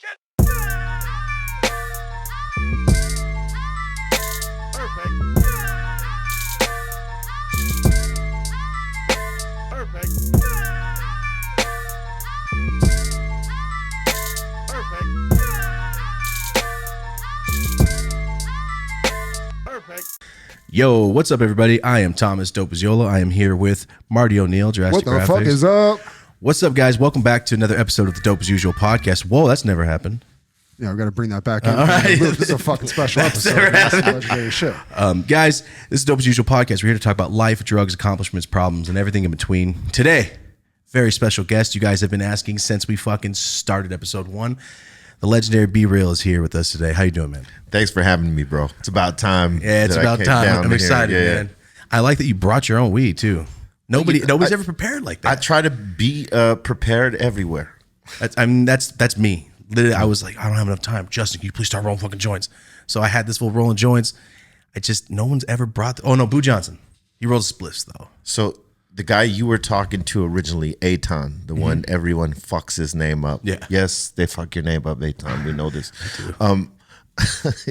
Fuck it. Perfect. Perfect. Perfect. Perfect. Yo, what's up, everybody? I am Thomas Dopaziola. I am here with Marty O'Neill, Drastic What the Graphics. fuck is up? What's up, guys? Welcome back to another episode of the Dope as Usual podcast. Whoa, that's never happened. Yeah, we got to bring that back in. All right. This is a fucking special episode. That's some legendary shit. Guys, this is Dope as Usual podcast. We're here to talk about life, drugs, accomplishments, problems, and everything in between. Today, very special guest. You guys have been asking since we fucking started episode 1. The legendary BREAL is here with us today. How you doing, man? Thanks for having me, bro. It's about time. Yeah, it's about time. I'm excited, man. I like that you brought your own weed too. Nobody's ever prepared like that. I try to be prepared everywhere. That's me. Literally, I was like, I don't have enough time. Justin, can you please start rolling fucking joints? So I had this full rolling joints. No one's ever brought. Oh no, Boo Johnson. He rolls spliffs though. So the guy you were talking to originally, Aton, the one everyone fucks his name up. Yeah. Yes, they fuck your name up, Aton. We know this.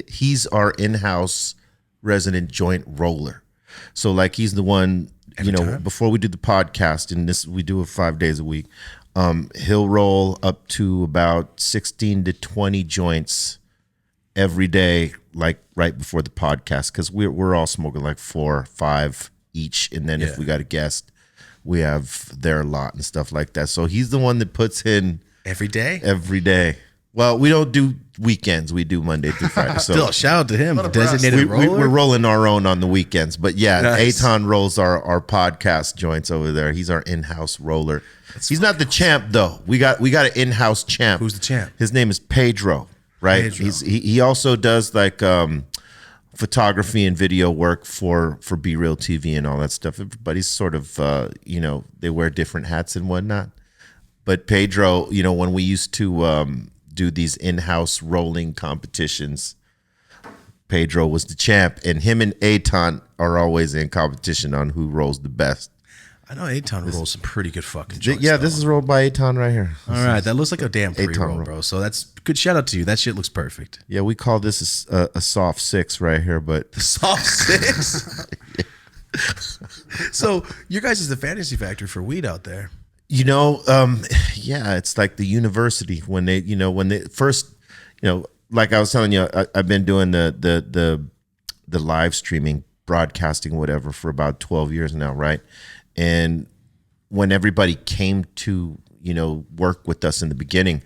He's our in-house resident joint roller. So like he's the one, Every time? before we do the podcast, and this we do it 5 days a week. He'll roll up to about 16 to 20 joints every day, like right before the podcast, because we're all smoking like 4 or 5 each, and then if we got a guest, we have their lot and stuff like that. So he's the one that puts in Every day? every day. Well, we don't do weekends. We do Monday through Friday. So Still, shout out to him. Designated we're roller. rolling our own on the weekends. But yeah, Nice. Aton rolls our podcast joints over there. He's our in-house roller. He's not the champ though. We got an in-house champ. Who's the champ? His name is Pedro, right? Pedro. He also does like photography and video work for BREAL TV and all that stuff. Everybody's sort of they wear different hats and whatnot. But Pedro, when we used to do these in-house rolling competitions, Pedro was the champ, and him and Aton are always in competition on who rolls the best. I know Aton rolls some pretty good fucking joints. Yeah, though. this is rolled by Aton right here. All right, that looks like a damn pre-roll, roll. bro. So that's good. Shout out to you. That shit looks perfect. Yeah, we call this a soft 6 right here, but Soft 6. So your guys is the fantasy factory for weed out there. yeah, it's like the university when they first, like I was telling you, I've been doing the live streaming, broadcasting, whatever, for about 12 years now, right? And when everybody came to, work with us in the beginning,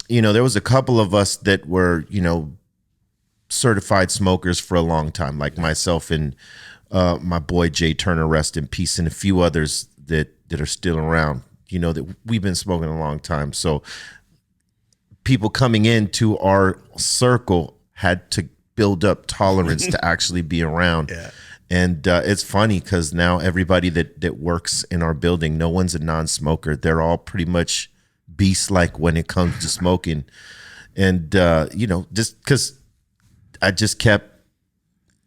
there was a couple of us that were, certified smokers for a long time, like myself and my boy Jay Turner, rest in peace, and a few others that are still around, that we've been smoking a long time. So people coming into our circle had to build up tolerance to actually be around. Yeah. And it's funny because now everybody that works in our building, no one's a non-smoker. They're all pretty much beast-like when it comes to smoking. And, just because I just kept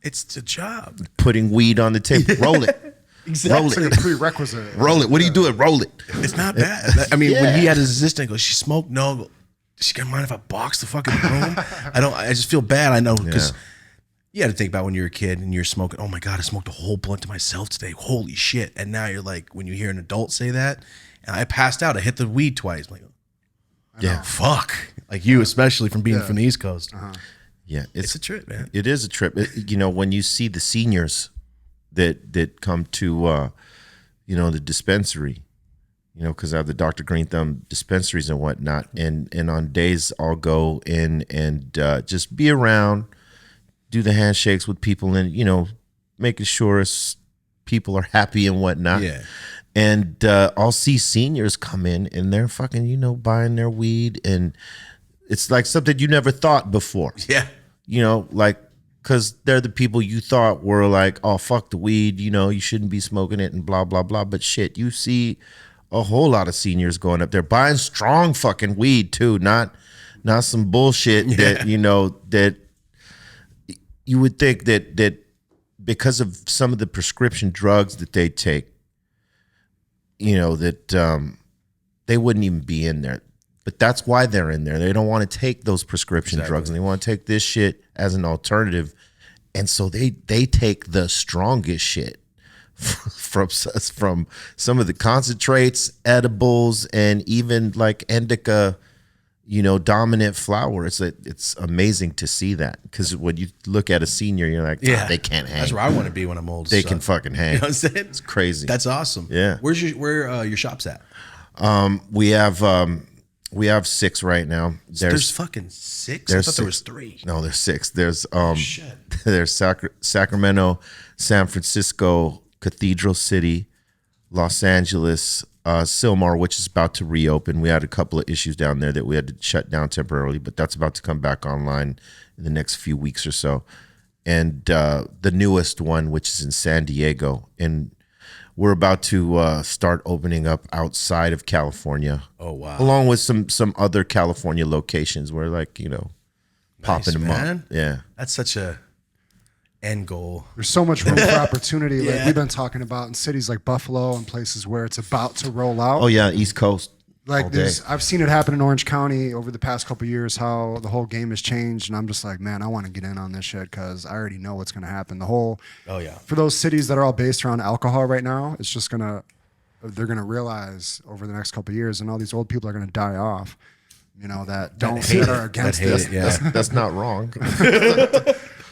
It's the job. putting weed on the table. Roll it. Exactly. It's like a prerequisite. Roll it. What are you doing? Roll it. It's not bad. I mean, when he had his assistant go, she smoked? No. I go, does she gonna mind if I box the fucking room? I just feel bad. I know because you had to think about when you're a kid and you're smoking. Oh my God, I smoked a whole blunt to myself today. Holy shit. And now you're like, when you hear an adult say that, and I passed out, I hit the weed twice. I'm like, Yeah. fuck. Like you, especially from being from the East Coast. Yeah. It's a trip, man. It is a trip. When you see the seniors that come to, the dispensary, because I have the Dr. Greenthumb dispensaries and whatnot. And on days I'll go in and just be around, do the handshakes with people and, making sure people are happy and whatnot. Yeah. And I'll see seniors come in and they're fucking, buying their weed. And it's like something you never thought before. Yeah. Because they're the people you thought were like, oh, fuck the weed, you shouldn't be smoking it and blah, blah, blah. But shit, you see a whole lot of seniors going up there buying strong fucking weed too, not some bullshit that, that you would think that because of some of the prescription drugs that they take, that they wouldn't even be in there. But that's why they're in there. They don't want to take those prescription drugs, and they want to take this shit as an alternative. And so they take the strongest shit from some of the concentrates, edibles, and even like indica, dominant flower. It's amazing to see that, because when you look at a senior, you're like, they can't hang. That's where I want to be when I'm old. They can fucking hang. You know what I'm saying? It's crazy. That's awesome. Yeah. Where your shop's at? We have 6 right now. There's fucking 6? I thought there was 3. No, there's 6. There's Shit. there's Sacramento, San Francisco, Cathedral City, Los Angeles, Sylmar, which is about to reopen. We had a couple of issues down there that we had to shut down temporarily, but that's about to come back online in the next few weeks or so. And the newest one, which is in San Diego, and we're about to start opening up outside of California. Oh, wow. Along with some other California locations. We're like, popping them up. Yeah. That's such a end goal. There's so much room for opportunity. Like we've been talking about in cities like Buffalo and places where it's about to roll out. Oh yeah, East Coast. Like I've seen it happen in Orange County over the past couple of years, how the whole game has changed, and I'm just like, man, I want to get in on this shit because I already know what's going to happen. For those cities that are all based around alcohol right now, it's just they're gonna realize over the next couple of years, and all these old people are gonna die off. That are against this. That's not wrong.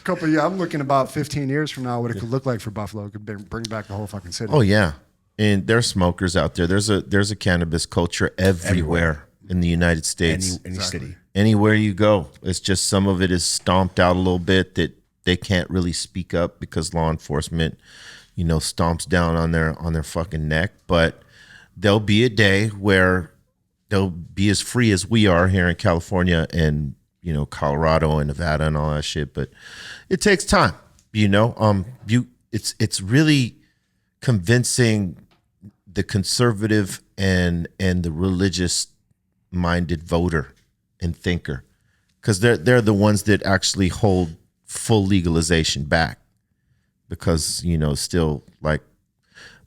I'm looking about 15 years from now what it could look like for Buffalo. It could bring back the whole fucking city. Oh yeah. And there's smokers out there. There's a cannabis culture everywhere in the United States. Any city. Anywhere you go. It's just some of it is stomped out a little bit that they can't really speak up because law enforcement, stomps down on their fucking neck. But there'll be a day where they'll be as free as we are here in California and, Colorado and Nevada and all that shit. But it takes time, it's really convincing the conservative and the religious minded voter and thinker, because they're the ones that actually hold full legalization back, because still like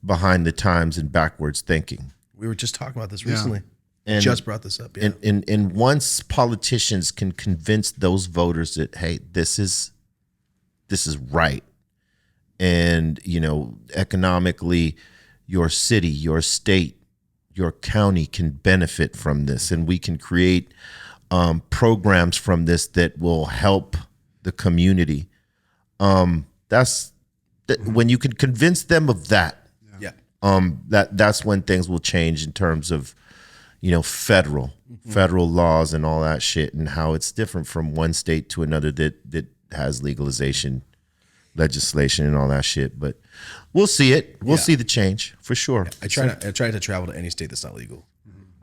behind the times and backwards thinking. We were just talking about this recently. And just brought this up. And once politicians can convince those voters that, hey, this is right, and economically your city, your state, your county can benefit from this, and we can create programs from this that will help the community. When you can convince them of that, that's when things will change in terms of federal laws and all that shit, and how it's different from one state to another that has legalization legislation and all that shit. But we'll see it. We'll see the change for sure. I try to travel to any state that's not legal.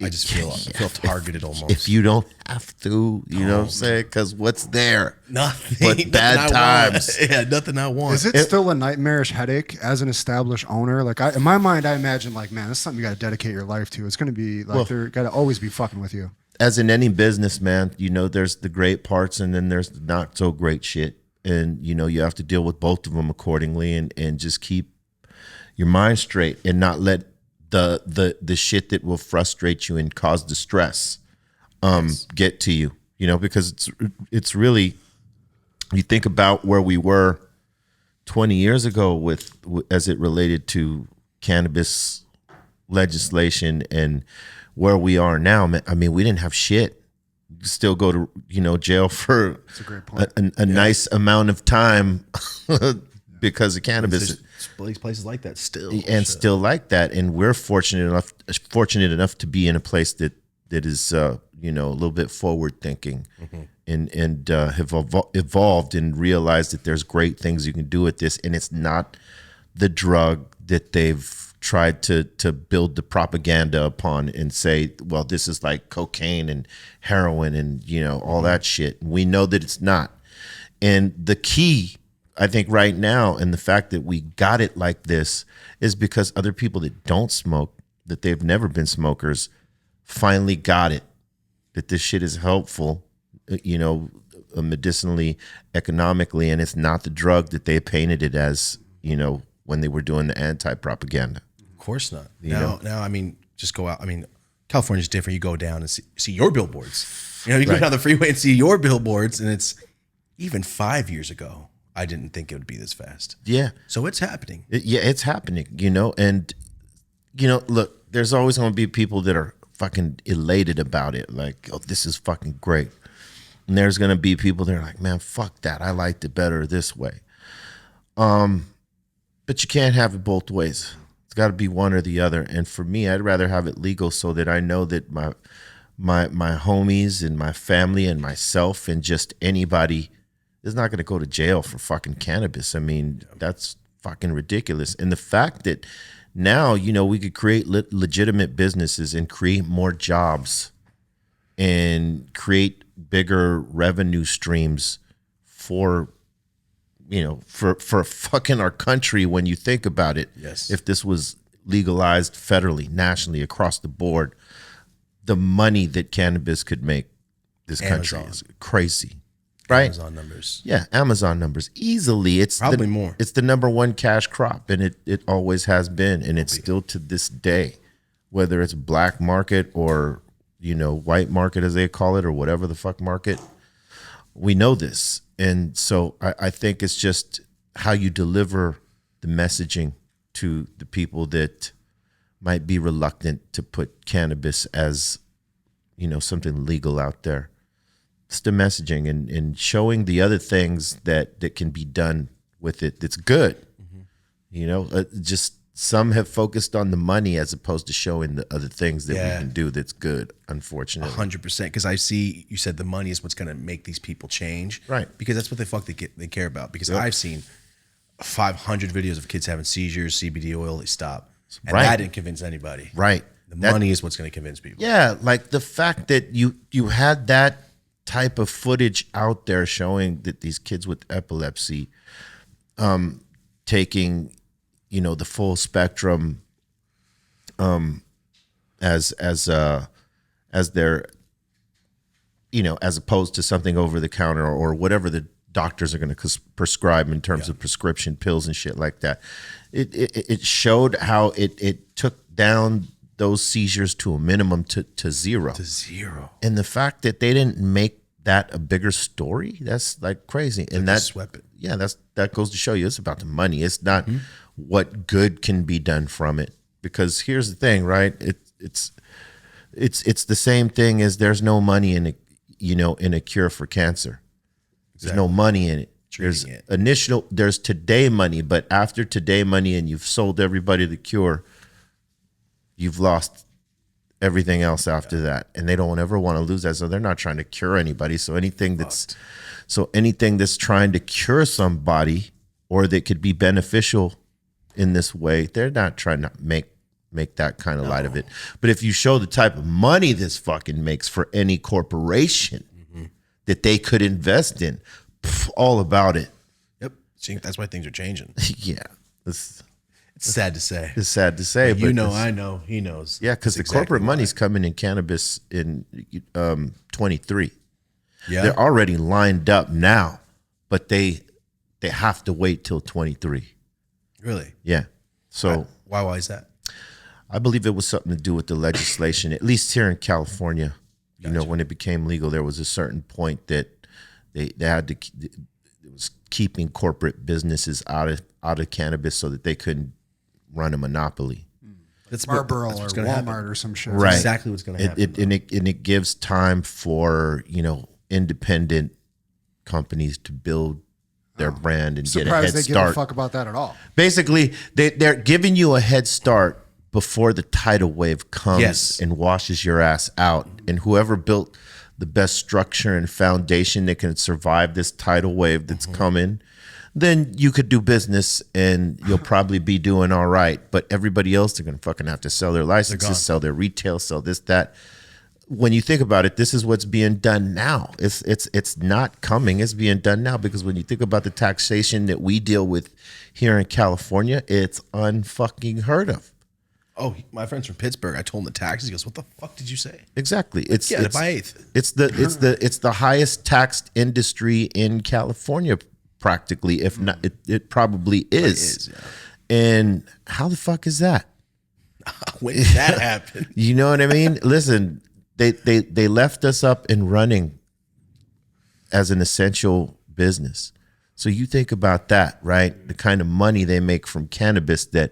I just feel targeted almost. If you don't have to, you know what I'm saying? Because what's there? Nothing. But bad times. Yeah, nothing I want. Is it still a nightmarish headache as an established owner? Like in my mind, I imagine like, man, this is something you got to dedicate your life to. It's going to be like they're got to always be fucking with you. As in any business, man, there's the great parts and then there's the not so great shit. And, you have to deal with both of them accordingly and just keep your mind straight and not let the shit that will frustrate you and cause distress get to you, because it's really, you think about where we were 20 years ago as it related to cannabis legislation and where we are now. I mean, we didn't have shit. You still go to jail for a nice amount of time because of cannabis. There's places like that still, still like that, and we're fortunate enough to be in a place that is a little bit forward thinking, and have evolved and realized that there's great things you can do with this, and it's not the drug that they've tried to build the propaganda upon and say, well, this is like cocaine and heroin and all that shit. We know that it's not, and the key, I think right now, and the fact that we got it like this is because other people that don't smoke, that they've never been smokers, finally got it, that this shit is helpful, medicinally, economically, and it's not the drug that they painted it as, when they were doing the anti-propaganda. Of course not. Now, I mean, just go out. I mean, California's different. You go down and see your billboards. You go down the freeway and see your billboards, and it's even 5 years ago. I didn't think it would be this fast. Yeah. So it's happening. It's happening, and, look, there's always going to be people that are fucking elated about it. Like, oh, this is fucking great. And there's going to be people that are like, man, fuck that. I liked it better this way. But you can't have it both ways. It's got to be one or the other. And for me, I'd rather have it legal so that I know that my homies and my family and myself and just anybody is not going to go to jail for fucking cannabis. I mean, that's fucking ridiculous. And the fact that now, we could create legitimate businesses and create more jobs and create bigger revenue streams for fucking our country when you think about it. Yes. If this was legalized federally, nationally, across the board, the money that cannabis could make this country is crazy. Right? Amazon numbers. Yeah, Amazon numbers. Easily. It's probably more. It's the number one cash crop, and it always has been, and it's still to this day. Whether it's black market or, white market as they call it, or whatever the fuck market, we know this. And so I think it's just how you deliver the messaging to the people that might be reluctant to put cannabis as, something legal out there. It's the messaging and showing the other things that can be done with it that's good. Just some have focused on the money as opposed to showing the other things that we can do that's good, unfortunately. 100%. Because I see you said the money is what's going to make these people change. Right. Because that's what they care about. Because I've seen 500 videos of kids having seizures, CBD oil, they stop. And that didn't convince anybody. Right. The money is what's going to convince people. Yeah, like the fact that you had that type of footage out there showing that these kids with epilepsy taking the full spectrum as their as opposed to something over the counter or whatever the doctors are going to prescribe in terms of prescription pills and shit like that. It showed how it took down those seizures to a minimum to zero. To zero. And the fact that they didn't make that a bigger story, that's like crazy. And that swept it. Yeah, that goes to show you it's about the money. It's not what good can be done from it. Because here's the thing, right? It's the same thing as there's no money in a cure for cancer. There's no money in it. There's today money, but after today money and you've sold everybody the cure, you've lost everything else after that. And they don't ever want to lose that. So they're not trying to cure anybody. So anything that's trying to cure somebody or that could be beneficial in this way, they're not trying to make that kind of light of it. But if you show the type of money this fucking makes for any corporation that they could invest in, all about it. Yep. See, that's why things are changing. Yeah. It's sad to say. It's sad to say. But I know, he knows. Yeah, because the corporate money's coming in cannabis in 23. Yeah. They're already lined up now, but they have to wait till 23. Really? Yeah. So why is that? I believe it was something to do with the legislation, at least here in California. Gotcha. When it became legal, there was a certain point that they had to, it was keeping corporate businesses out of cannabis so that they couldn't run a monopoly. That's Marlboro or Walmart happen. Or some shit. Right. That's exactly what's going to happen. It gives time for, independent companies to build their brand and get a head Surprised they start. give a fuck about that at all. Basically, they're giving you a head start before the tidal wave comes and washes your ass out. And whoever built the best structure and foundation that can survive this tidal wave that's coming, then you could do business and you'll probably be doing all right. But everybody else, they're going to fucking have to sell their licenses, sell their retail, sell this, that. When you think about it, this is what's being done now. It's not coming. It's being done now because when you think about the taxation that we deal with here in California, it's unfucking heard of. Oh, my friend's from Pittsburgh. I told him the taxes. He goes, "What the fuck did you say?" Exactly. It's by eighth. It's the highest taxed industry in California, practically. If not, it probably is. Yeah. And how the fuck is that? When did that happen? You know what I mean? Listen, they left us up and running as an essential business. So you think about that, right? The kind of money they make from cannabis that,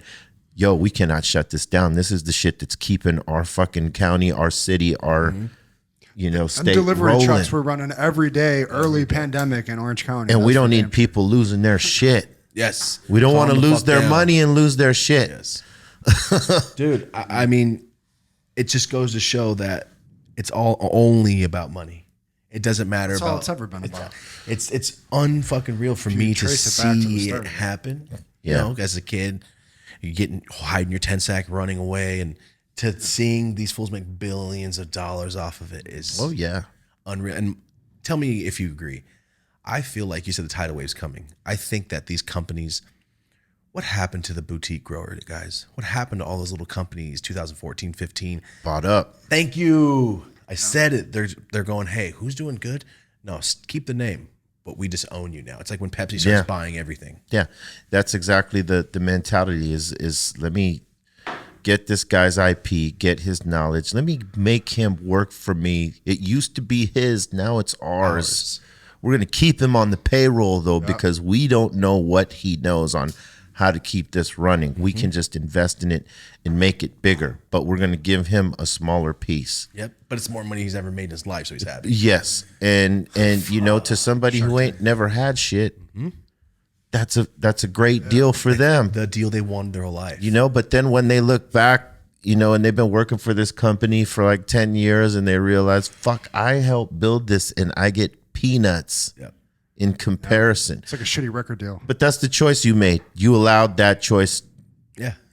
yo, we cannot shut this down. This is the shit that's keeping our fucking county, our city, our, state and delivery rolling. trucks were running every day, early pandemic in Orange County. And we That's don't for need damn people losing their shit. Yes. We don't want to Calm the lose fuck their down. money and lose their shit. Yes. Dude, I mean, it just goes to show that it's all only about money. It doesn't matter That's about all it's ever been about. It's unfucking real for me to trace it back to the see start. it happen. Yeah. You know, as a kid, you getting hiding your 10 sack, running away, and to seeing these fools make billions of dollars off of it is Oh, yeah. unreal. And tell me if you agree. I feel like you said the tidal wave's coming. I think that these companies, what happened to the boutique grower guys? What happened to all those little companies 2014, 15? Bought up. Thank you. I said it. They're going, hey, who's doing good? No, keep the name, but we just own you now. It's like when Pepsi starts buying everything. Yeah, that's exactly the mentality is let me get this guy's IP, get his knowledge. Let me make him work for me. It used to be his, now it's ours. We're going to keep him on the payroll, though, because we don't know what he knows on how to keep this running. We can just invest in it and make it bigger, but we're going to give him a smaller piece. Yep, but it's more money he's ever made in his life, so he's happy. Yes, and to somebody who ain't never had shit, that's a great deal for them. The deal they wanted their whole life. But then when they look back, and they've been working for this company for like 10 years and they realize, fuck, I helped build this and I get peanuts in comparison. It's like a shitty record deal. But that's the choice you made. You allowed that choice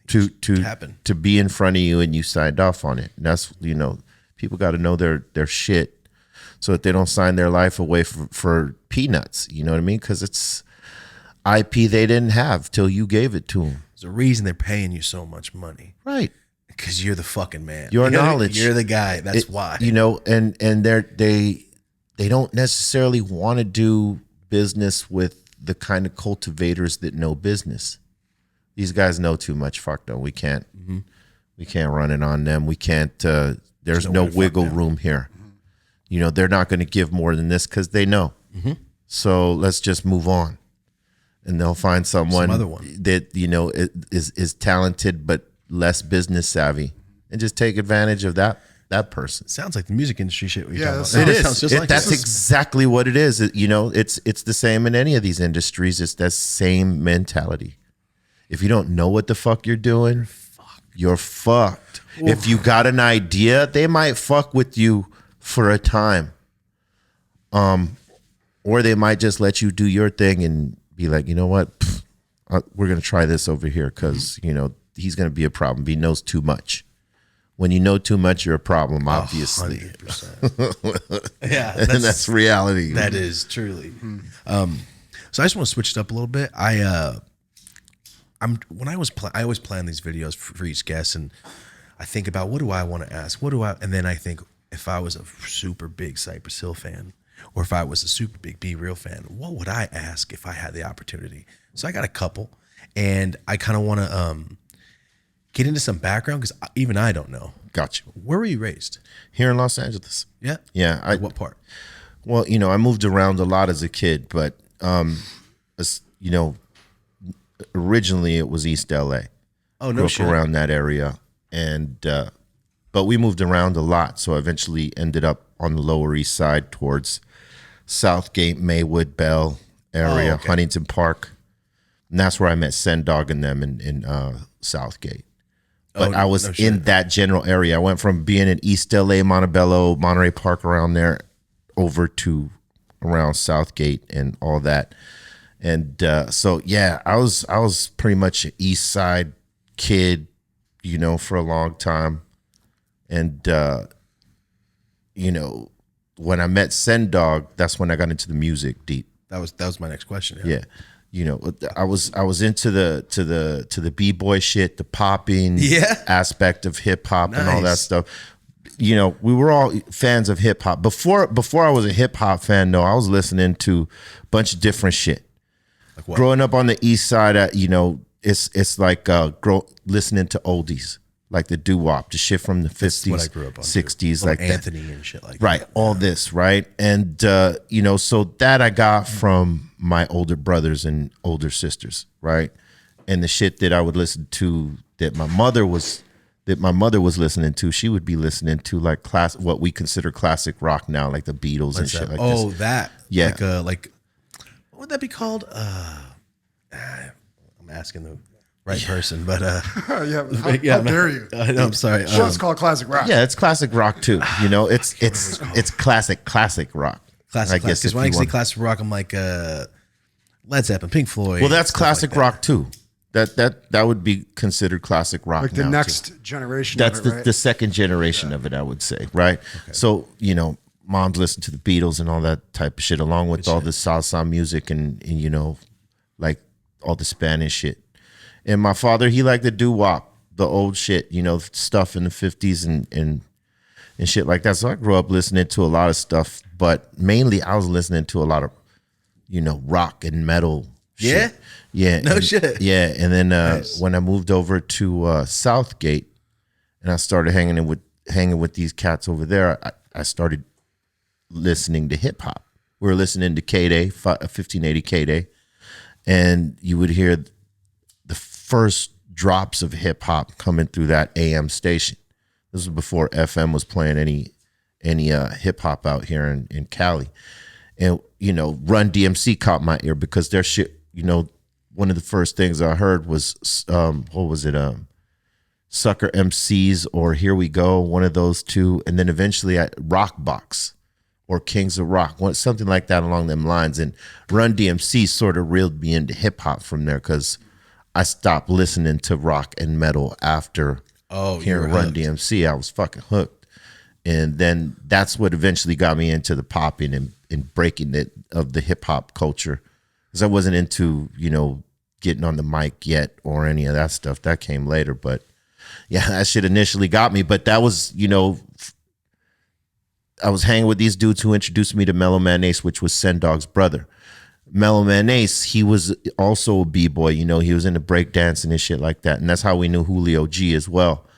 to happen, to be in front of you, and you signed off on it. And that's, people got to know their shit so that they don't sign their life away for peanuts. You know what I mean? Because it's IP they didn't have till you gave it to them. There's a reason they're paying you so much money. Right. Because you're the fucking man. Your knowledge. You're the guy. That's why. And they don't necessarily want to do business with the kind of cultivators that know business. These guys know too much. Fuck no, we can't. We can't run it on them. We can't. There's no wiggle room here. They're not going to give more than this because they know. So let's just move on, and they'll find someone other one. that is talented but less business savvy, and just take advantage of that person. Sounds like the music industry shit. It is. Sounds just like that's this. exactly what it is. It's the same in any of these industries. It's that same mentality. If you don't know what the fuck you're doing, you're fucked. Oof. If you got an idea, they might fuck with you for a time. Or they might just let you do your thing and be like, you know what? We're going to try this over here because, he's going to be a problem. He knows too much. When you know too much, you're a problem, obviously. 100%. Yeah. And that's reality. That is truly. So I just want to switch it up a little bit. I always plan these videos for each guest, and I think about what do I want to ask? And then I think if I was a super big Cypress Hill fan, or if I was a super big BREAL fan, what would I ask if I had the opportunity? So I got a couple, and I kind of want to get into some background because even I don't know. Got you. Where were you raised? Here in Los Angeles. Yeah. Yeah. What part? Well, I moved around a lot as a kid, but originally it was East LA. Oh, no Grew up shit. around that area, and but we moved around a lot, so I eventually ended up on the Lower East Side towards Southgate, Maywood, Bell area, Oh, okay. Huntington Park, and that's where I met Sendog and them in Southgate. But I was in that general area. I went from being in East LA, Montebello, Monterey Park, around there, over to around Southgate and all that. And so yeah, I was pretty much an East Side kid, for a long time. And when I met Sendog, that's when I got into the music deep. That was my next question. Yeah. I was into the b-boy shit, the popping aspect of hip hop and all that Nice. stuff. We were all fans of hip hop. Before I was a hip hop fan, though, I was listening to a bunch of different shit. Like what? Growing up on the East Side, it's like listening to oldies. like the doo-wop, the shit from the 50s, what I grew up on, 60s, too. like Anthony that. and shit like right, that. all this, right? And, you know, so that I got from my older brothers and older sisters, right? And the shit that I would listen to that my mother was listening to, she would be listening to like what we consider classic rock now, like the Beatles and shit like this. Oh, that. Yeah. Like, what would that be called? I'm asking the right person, but How dare you? I'm sorry. Sure, it's called classic rock. Yeah, it's classic rock too. You know, it's classic rock. Classic, I guess because when I say classic rock, I'm like Led Zeppelin, Pink Floyd. well, that's stuff classic like that. rock too. That would be considered classic rock. Like the now, next too. generation. That's of it, right? the second generation of it, I would say, right? Okay. So, you know, moms listen to the Beatles and all that type of shit, along with all the salsa music and you know, like all the Spanish shit. And my father, he liked the doo-wop, the old shit, you know, stuff in the 50s and shit like that. So I grew up listening to a lot of stuff, but mainly I was listening to a lot of, you know, rock and metal Yeah? shit. Yeah. No shit. Yeah. And then Nice. when I moved over to Southgate and I started hanging with these cats over there, I started listening to hip hop. We were listening to K-Day, 1580 K-Day, and you would hear the first drops of hip hop coming through that AM station. This was before FM was playing any hip hop out here in Cali. And, you know, Run DMC caught my ear because their shit, you know, one of the first things I heard was, what was it? Sucker MCs or Here We Go, one of those two. And then eventually Rock Box or Kings of Rock, something like that along them lines. And Run DMC sort of reeled me into hip hop from there because I stopped listening to rock and metal after hearing Run DMC. I was fucking hooked. And then that's what eventually got me into the popping and breaking it of the hip hop culture. Because I wasn't into, you know, getting on the mic yet or any of that stuff. That came later. But yeah, that shit initially got me. But that was, you know, I was hanging with these dudes who introduced me to Mellow Man Ace, which was Sendog's brother. Mellow Man Ace, he was also a b-boy, you know, he was into breakdancing and shit like that. And that's how we knew Julio G as well.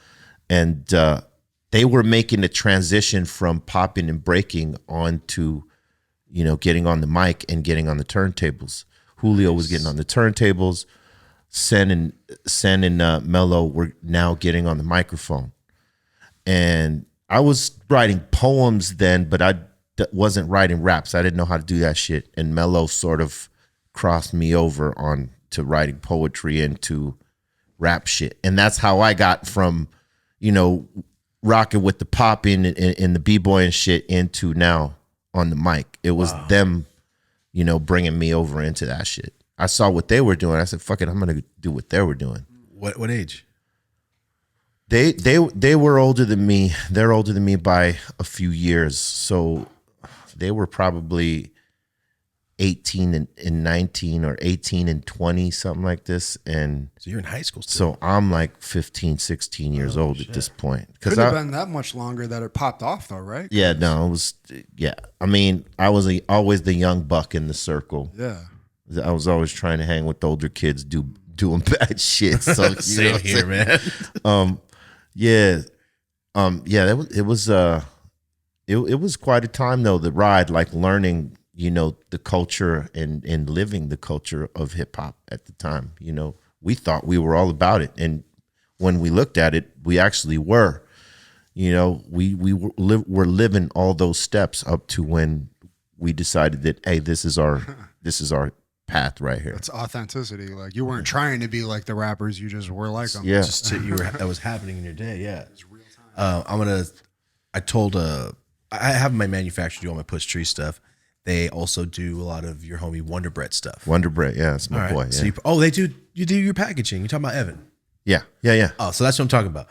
And they were making the transition from popping and breaking onto, you know, getting on the mic and getting on the turntables. Julio was getting on the turntables. Sen and Mello were now getting on the microphone. And I was writing poems then, but I wasn't writing raps. I didn't know how to do that shit. And Mello sort of crossed me over on to writing poetry and to rap shit. And that's how I got from, you know, rocking with the popping and the b-boy and shit into now on the mic. It was them, you know, bringing me over into that shit. I saw what they were doing. I said, fuck it, I'm going to do what they were doing. What age? They were older than me. They're older than me by a few years. So they were probably 18 and 19 or 18 and 20, something like this. And so you're in high school still. So I'm like 15, 16 years old at this point. Couldn't have been that much longer that it popped off though, right? Yeah, no, it was, yeah. I mean, I was always the young buck in the circle. Yeah. I was always trying to hang with older kids, doing bad shit. So Same here, man. It was quite a time though, the ride, like learning, you know, the culture and living the culture of hip hop at the time. You know, we thought we were all about it, and when we looked at it, we actually were. You know, we were living all those steps up to when we decided that, hey, this is our path right here. It's authenticity. Like you weren't trying to be like the rappers, you just were like them. Yeah, that was happening in your day. Yeah, it's real time. I have my manufacturer do all my Push Tree stuff. They also do a lot of your homie Wonder Bread stuff. Wonder Bread, yeah, that's my boy. Yeah. So they do. You do your packaging. You talking about Evan? Yeah. Oh, so that's what I'm talking about.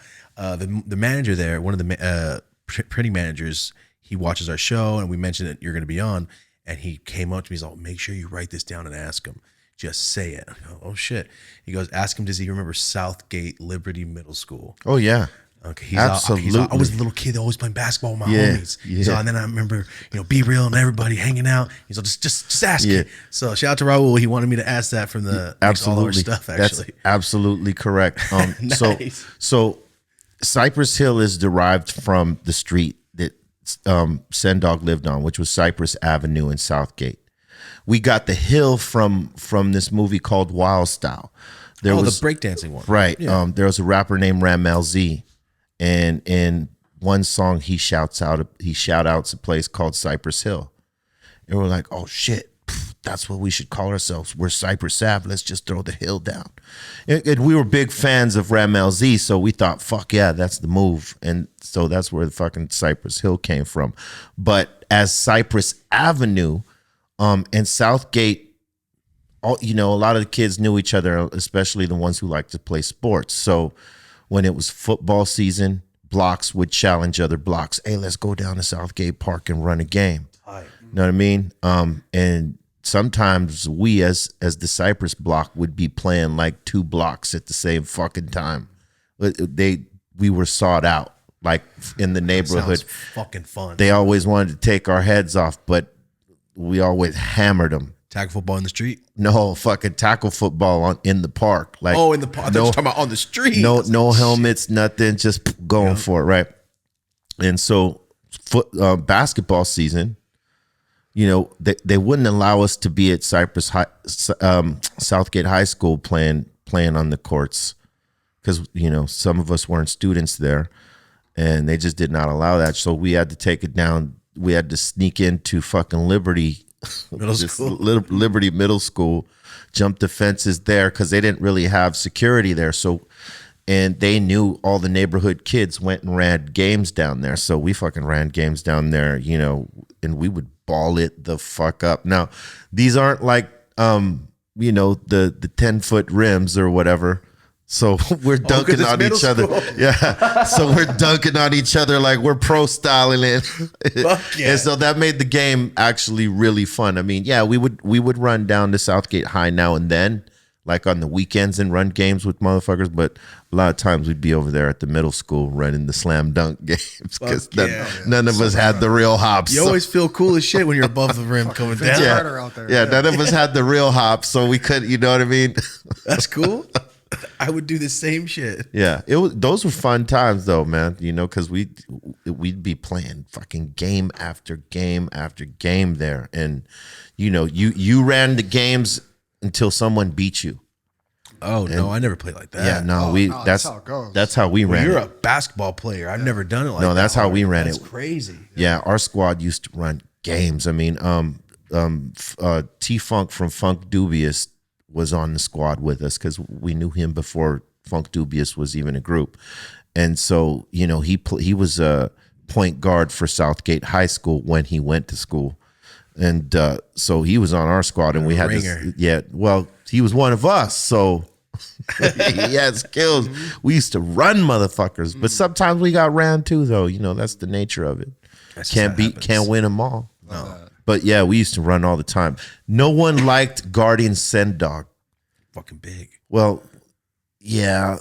The manager there, one of the printing managers, he watches our show, and we mentioned that you're going to be on, and he came up to me. He's like, "Make sure you write this down and ask him. Just say it." I go, "Oh shit!" He goes, "Ask him. Does he remember Southgate Liberty Middle School?" Oh yeah. Okay, Absolutely. I was a little kid always playing basketball with my homies. Yeah. And then I remember, you know, BREAL and everybody hanging out. He's like, just ask it. So shout out to Raul. He wanted me to ask that from the absolutely all our stuff. Actually, that's absolutely correct. Nice. So Cypress Hill is derived from the street that Sen Dog lived on, which was Cypress Avenue in Southgate. We got the hill from this movie called Wild Style. There was the breakdancing one. Right. Yeah. There was a rapper named Ramel Z, and in one song he shout outs a place called Cypress Hill. And we're like, oh shit, that's what we should call ourselves. We're Cypress Ave. Let's just throw the hill down. And we were big fans of Ramel Z, so we thought, fuck yeah, that's the move. And so that's where the fucking Cypress Hill came from. But as Cypress Avenue, and Southgate, a lot of the kids knew each other, especially the ones who like to play sports. So when it was football season, blocks would challenge other blocks. Hey, let's go down to Southgate Park and run a game. You know what I mean? And sometimes we as the Cypress block would be playing like 2 blocks at the same fucking time. We were sought out, like in the neighborhood. Sounds fucking fun. They always wanted to take our heads off, but we always hammered them. Tackle football in the street? No, fucking tackle football in the park. Like, in the park. I thought you were talking about on the street. No helmets, nothing, just going for it, right? And so basketball season, they wouldn't allow us to be at Cypress Southgate High School playing on the courts because, some of us weren't students there, and they just did not allow that. So we had to take it down. We had to sneak into fucking Liberty Liberty Middle School, jump the fences there because they didn't really have security there. So, and they knew all the neighborhood kids went and ran games down there. So we fucking ran games down there, and we would ball it the fuck up. Now, these aren't like, the 10-foot rims or whatever. So we're dunking on each other. Yeah. So we're dunking on each other like we're pro styling it. Fuck yeah. And so that made the game actually really fun. I mean, yeah, we would run down to Southgate High now and then, like on the weekends, and run games with motherfuckers. But a lot of times we'd be over there at the middle school running the slam dunk games because none of us had the real hops. You always feel cool as shit when you're above the rim coming down. Yeah, none of us had the real hops, so we couldn't. You know what I mean? That's cool. I would do the same shit. Yeah, those were fun times though, man. Because we'd be playing fucking game after game after game there, and you ran the games until someone beat you. Oh no, I never played like that. Yeah, no, that's how it goes. That's how we ran. You're a basketball player. I've never done it like that. No, that's how we ran it. That's crazy. Yeah, our squad used to run games. I mean, T-Funk from Funk Dubious was on the squad with us because we knew him before Funk Dubious was even a group. And so, he was a point guard for Southgate High School when he went to school. And so he was on our squad, and we had he was one of us. So he had skills. We used to run motherfuckers, but sometimes we got ran too, though. That's the nature of it. Can't win them all. No. But yeah, we used to run all the time. No one liked guarding Sen Dog. Fucking big. Well, yeah,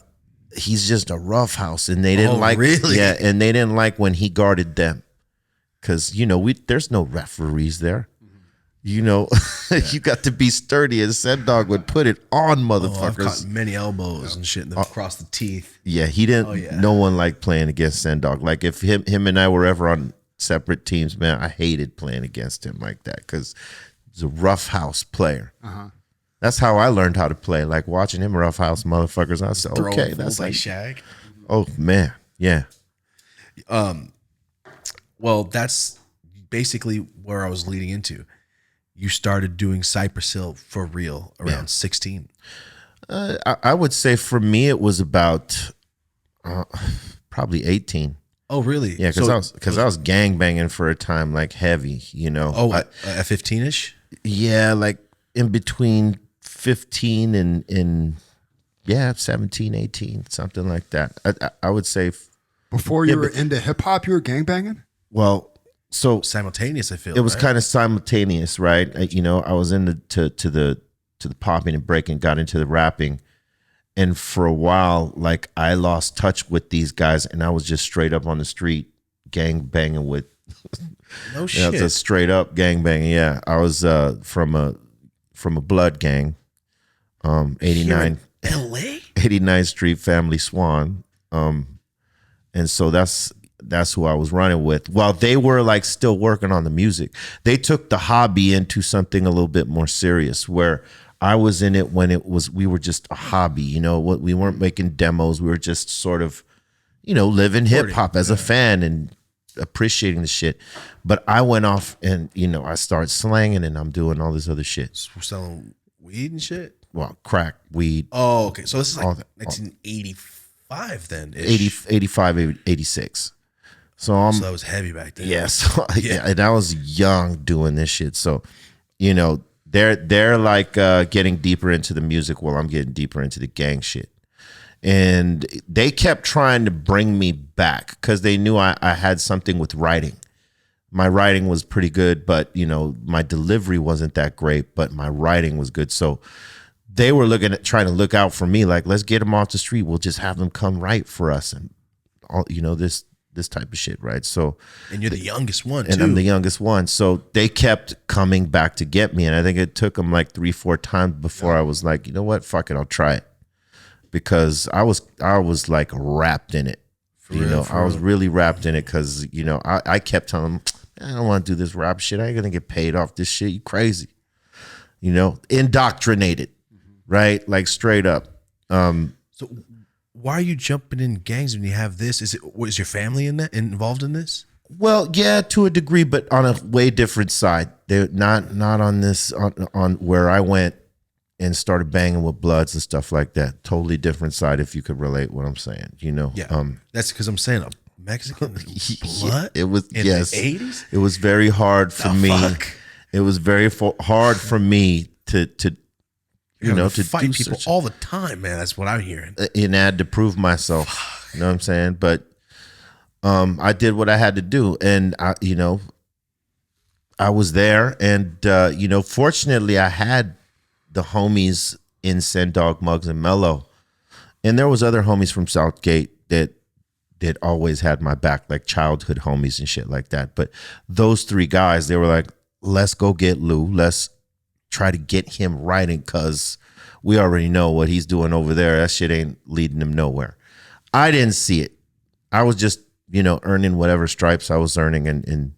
he's just a roughhouse, and they didn't like. Really? Yeah, and they didn't like when he guarded them, because there's no referees there. You got to be sturdy, and Sen Dog would put it on motherfuckers. I've caught many elbows and shit across the teeth. Yeah, he didn't. No one liked playing against Sen Dog. Like if him and I were ever on separate teams, man, I hated playing against him like that because he's a roughhouse player. That's how I learned how to play. Like watching him roughhouse motherfuckers. I said, okay, that's like Shag. Oh man, yeah. Well, that's basically where I was leading into. You started doing Cypress Hill for real around 16. I would say for me it was about probably 18. Oh, really? Yeah, because I was gangbanging for a time, like heavy, at 15-ish? Yeah, like in between 15 and 17, 18, something like that. I would say. Before you were into hip hop, you were gangbanging? Well, so simultaneous, I feel. It was kind of simultaneous, right? I was into to the popping and breaking, got into the rapping. And for a while, like I lost touch with these guys, and I was just straight up on the street gang banging with. No shit. It's a straight up gang banging. Yeah, I was from a blood gang, 89 L.A. 89th Street Family Swan, And so that's who I was running with. While they were like still working on the music, they took the hobby into something a little bit more serious, where I was in it when we were just a hobby, you know, we weren't making demos. We were just sort of, you know, living hip hop as a fan and appreciating the shit. But I went off and, you know, I started slanging and I'm doing all this other shit. We're selling weed and shit? Well, crack, weed. Oh, okay. So this is like 1985 then. 85, 86. So that was heavy back then. Yes. Yeah. And I was young doing this shit. So, you know, they're like getting deeper into the music while I'm getting deeper into the gang shit. And they kept trying to bring me back because they knew I had something with writing. My writing was pretty good, but, you know, my delivery wasn't that great, but my writing was good. So they were trying to look out for me, like, let's get them off the street. We'll just have them come write for us and all, you know, this type of shit, right? So, and you're the youngest one, and too. I'm the youngest one. So they kept coming back to get me, and I think it took them like 3-4 times before I was like, you know what, fuck it, I'll try it. Because I was like wrapped in it. I was really wrapped in it because, you know, I kept telling them, I don't want to do this rap shit. I ain't gonna get paid off this shit. You crazy. You know, indoctrinated, right? Like straight up. So why are you jumping in gangs when you have this? Is your family involved in this? Well, yeah, to a degree, but on a way different side. They're not on this on where I went and started banging with Bloods and stuff like that. Totally different side, if you could relate what I'm saying, you know. Yeah, that's because I'm saying a Mexican blood. It was in yes, the 80s. It was very hard for me. Fuck. It was very hard for me to to fight do people all the time, man. That's what I'm hearing. And I had to prove myself. Fuck. You know what I'm saying? But I did what I had to do, and I was there, and fortunately, I had the homies in Send Dog, Muggs, and Mellow. And there was other homies from Southgate that always had my back, like childhood homies and shit like that. But those three guys, they were like, let's go get Lou. Let's try to get him writing because we already know what he's doing over there. That shit ain't leading him nowhere. I didn't see it. I was just, earning whatever stripes I was earning and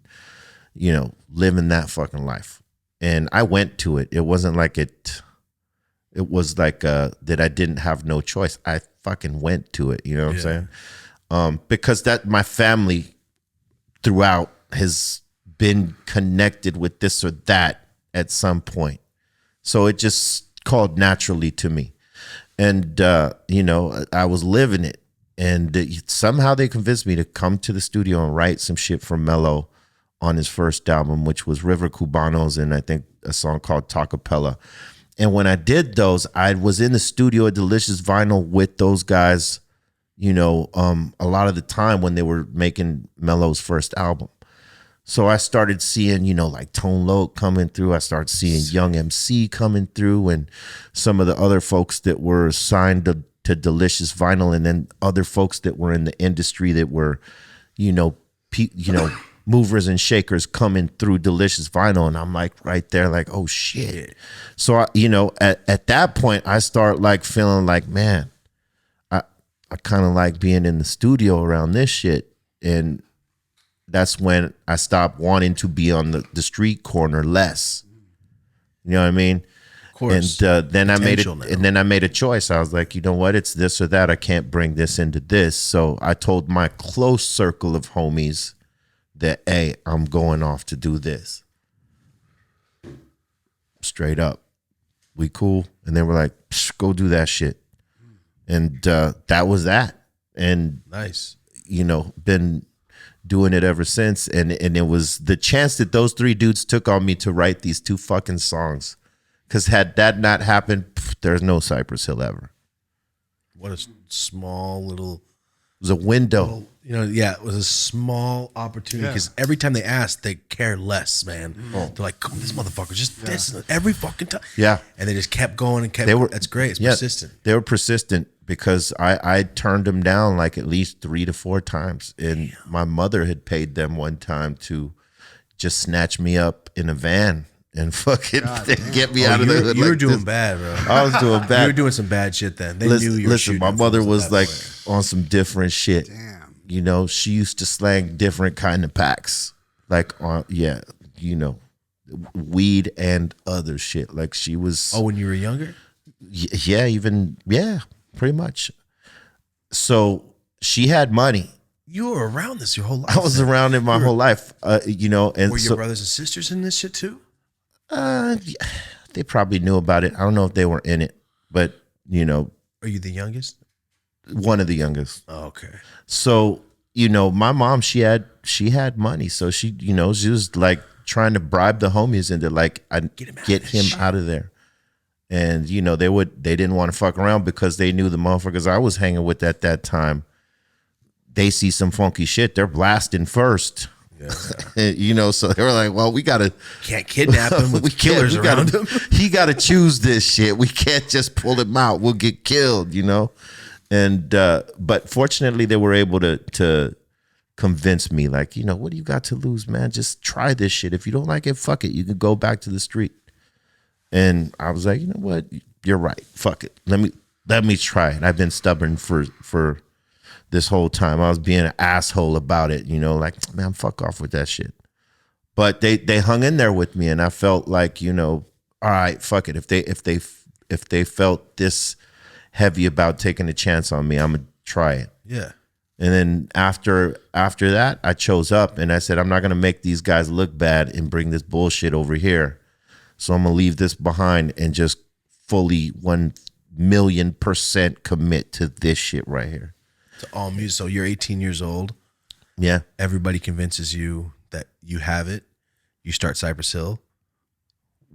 living that fucking life. And I went to it. It wasn't like it was like that I didn't have no choice. I fucking went to it. You know what I'm saying? Because that my family throughout has been connected with this or that at some point. So it just called naturally to me. And, I was living it. And somehow they convinced me to come to the studio and write some shit for Mello on his first album, which was River Cubanos, and I think a song called Tacapella. And when I did those, I was in the studio at Delicious Vinyl with those guys, a lot of the time when they were making Mello's first album. So I started seeing, like Tone Loc coming through. I started seeing Young MC coming through and some of the other folks that were signed to Delicious Vinyl, and then other folks that were in the industry that were, movers and shakers coming through Delicious Vinyl. And I'm like right there like, oh shit. So at that point I start like feeling like, man, I kind of like being in the studio around this shit. And that's when I stopped wanting to be on the street corner less. You know what I mean? Of course. And then I made a choice. I was like, you know what? It's this or that. I can't bring this into this. So I told my close circle of homies that, hey, I'm going off to do this. Straight up. We cool? And they were like, go do that shit. And that was that. And nice. Been doing it ever since. And it was the chance that those three dudes took on me to write these 2 fucking songs. Because had that not happened, there's no Cypress Hill ever. What a small little... It was a window. It was a small opportunity because every time they asked, they care less, man. They're like, come on, this motherfucker, just this every fucking time. Yeah. And they just kept going and kept going. That's great. It's persistent. They were persistent because I turned them down like at least 3 to 4 times. And my mother had paid them one time to just snatch me up in a van and fucking get me out of the hood. You were doing bad, bro. I was doing bad. You were doing some bad shit then. They knew you were shooting. My mother was like on some different shit. Damn. You know, she used to slang different kind of packs, like weed and other shit. Like she was. Oh, when you were younger? Yeah, pretty much. So she had money. You were around this your whole life. I was around it my whole life. You know, and were your brothers and sisters in this shit too? They probably knew about it. I don't know if they were in it, but you know. Are you the youngest? One of the youngest. Oh, okay. So, you know, my mom, she had money. So she was like trying to bribe the homies into like, get him out of there. And, you know, they didn't want to fuck around because they knew the motherfuckers I was hanging with at that time. They see some funky shit, they're blasting first. Yeah. You know, so they were like, well, can't kidnap him with killers around him. He got to choose this shit. We can't just pull him out. We'll get killed, you know? And, but fortunately they were able to convince me, like, you know, what do you got to lose, man? Just try this shit. If you don't like it, fuck it. You can go back to the street. And I was like, you know what? You're right. Fuck it. Let me try it. I've been stubborn for this whole time. I was being an asshole about it, you know, like, man, fuck off with that shit. But they hung in there with me, and I felt like, you know, all right, fuck it. If they felt this heavy about taking a chance on me, I'm gonna try it. Yeah. And then after that, I chose up, and I said, I'm not gonna make these guys look bad and bring this bullshit over here. So I'm gonna leave this behind and just fully 1,000,000% commit to this shit right here. To all music. So you're 18 years old. Yeah. Everybody convinces you that you have it. You start Cypress Hill.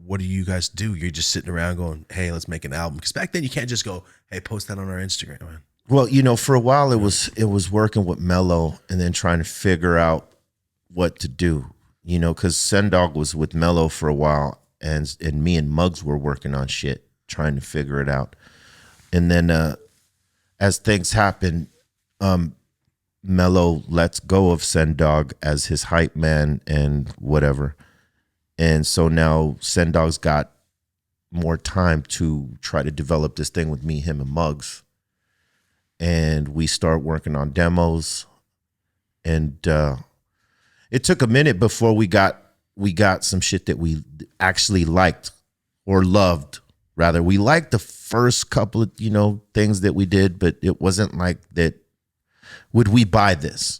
What do you guys do? You're just sitting around going, hey, let's make an album. Because back then you can't just go, hey, post that on our Instagram, man. Well, you know, for a while it was working with Mello and then trying to figure out what to do. You know, because Sendog was with Mello for a while, and me and Muggs were working on shit, trying to figure it out. And then as things happen, Mello lets go of Sendog as his hype man and whatever. And so now Sendog's got more time to try to develop this thing with me, him, and Muggs. And we start working on demos. And it took a minute before we got some shit that we actually liked or loved. Rather, we liked the first couple of, you know, things that we did, but it wasn't like that. Would we buy this?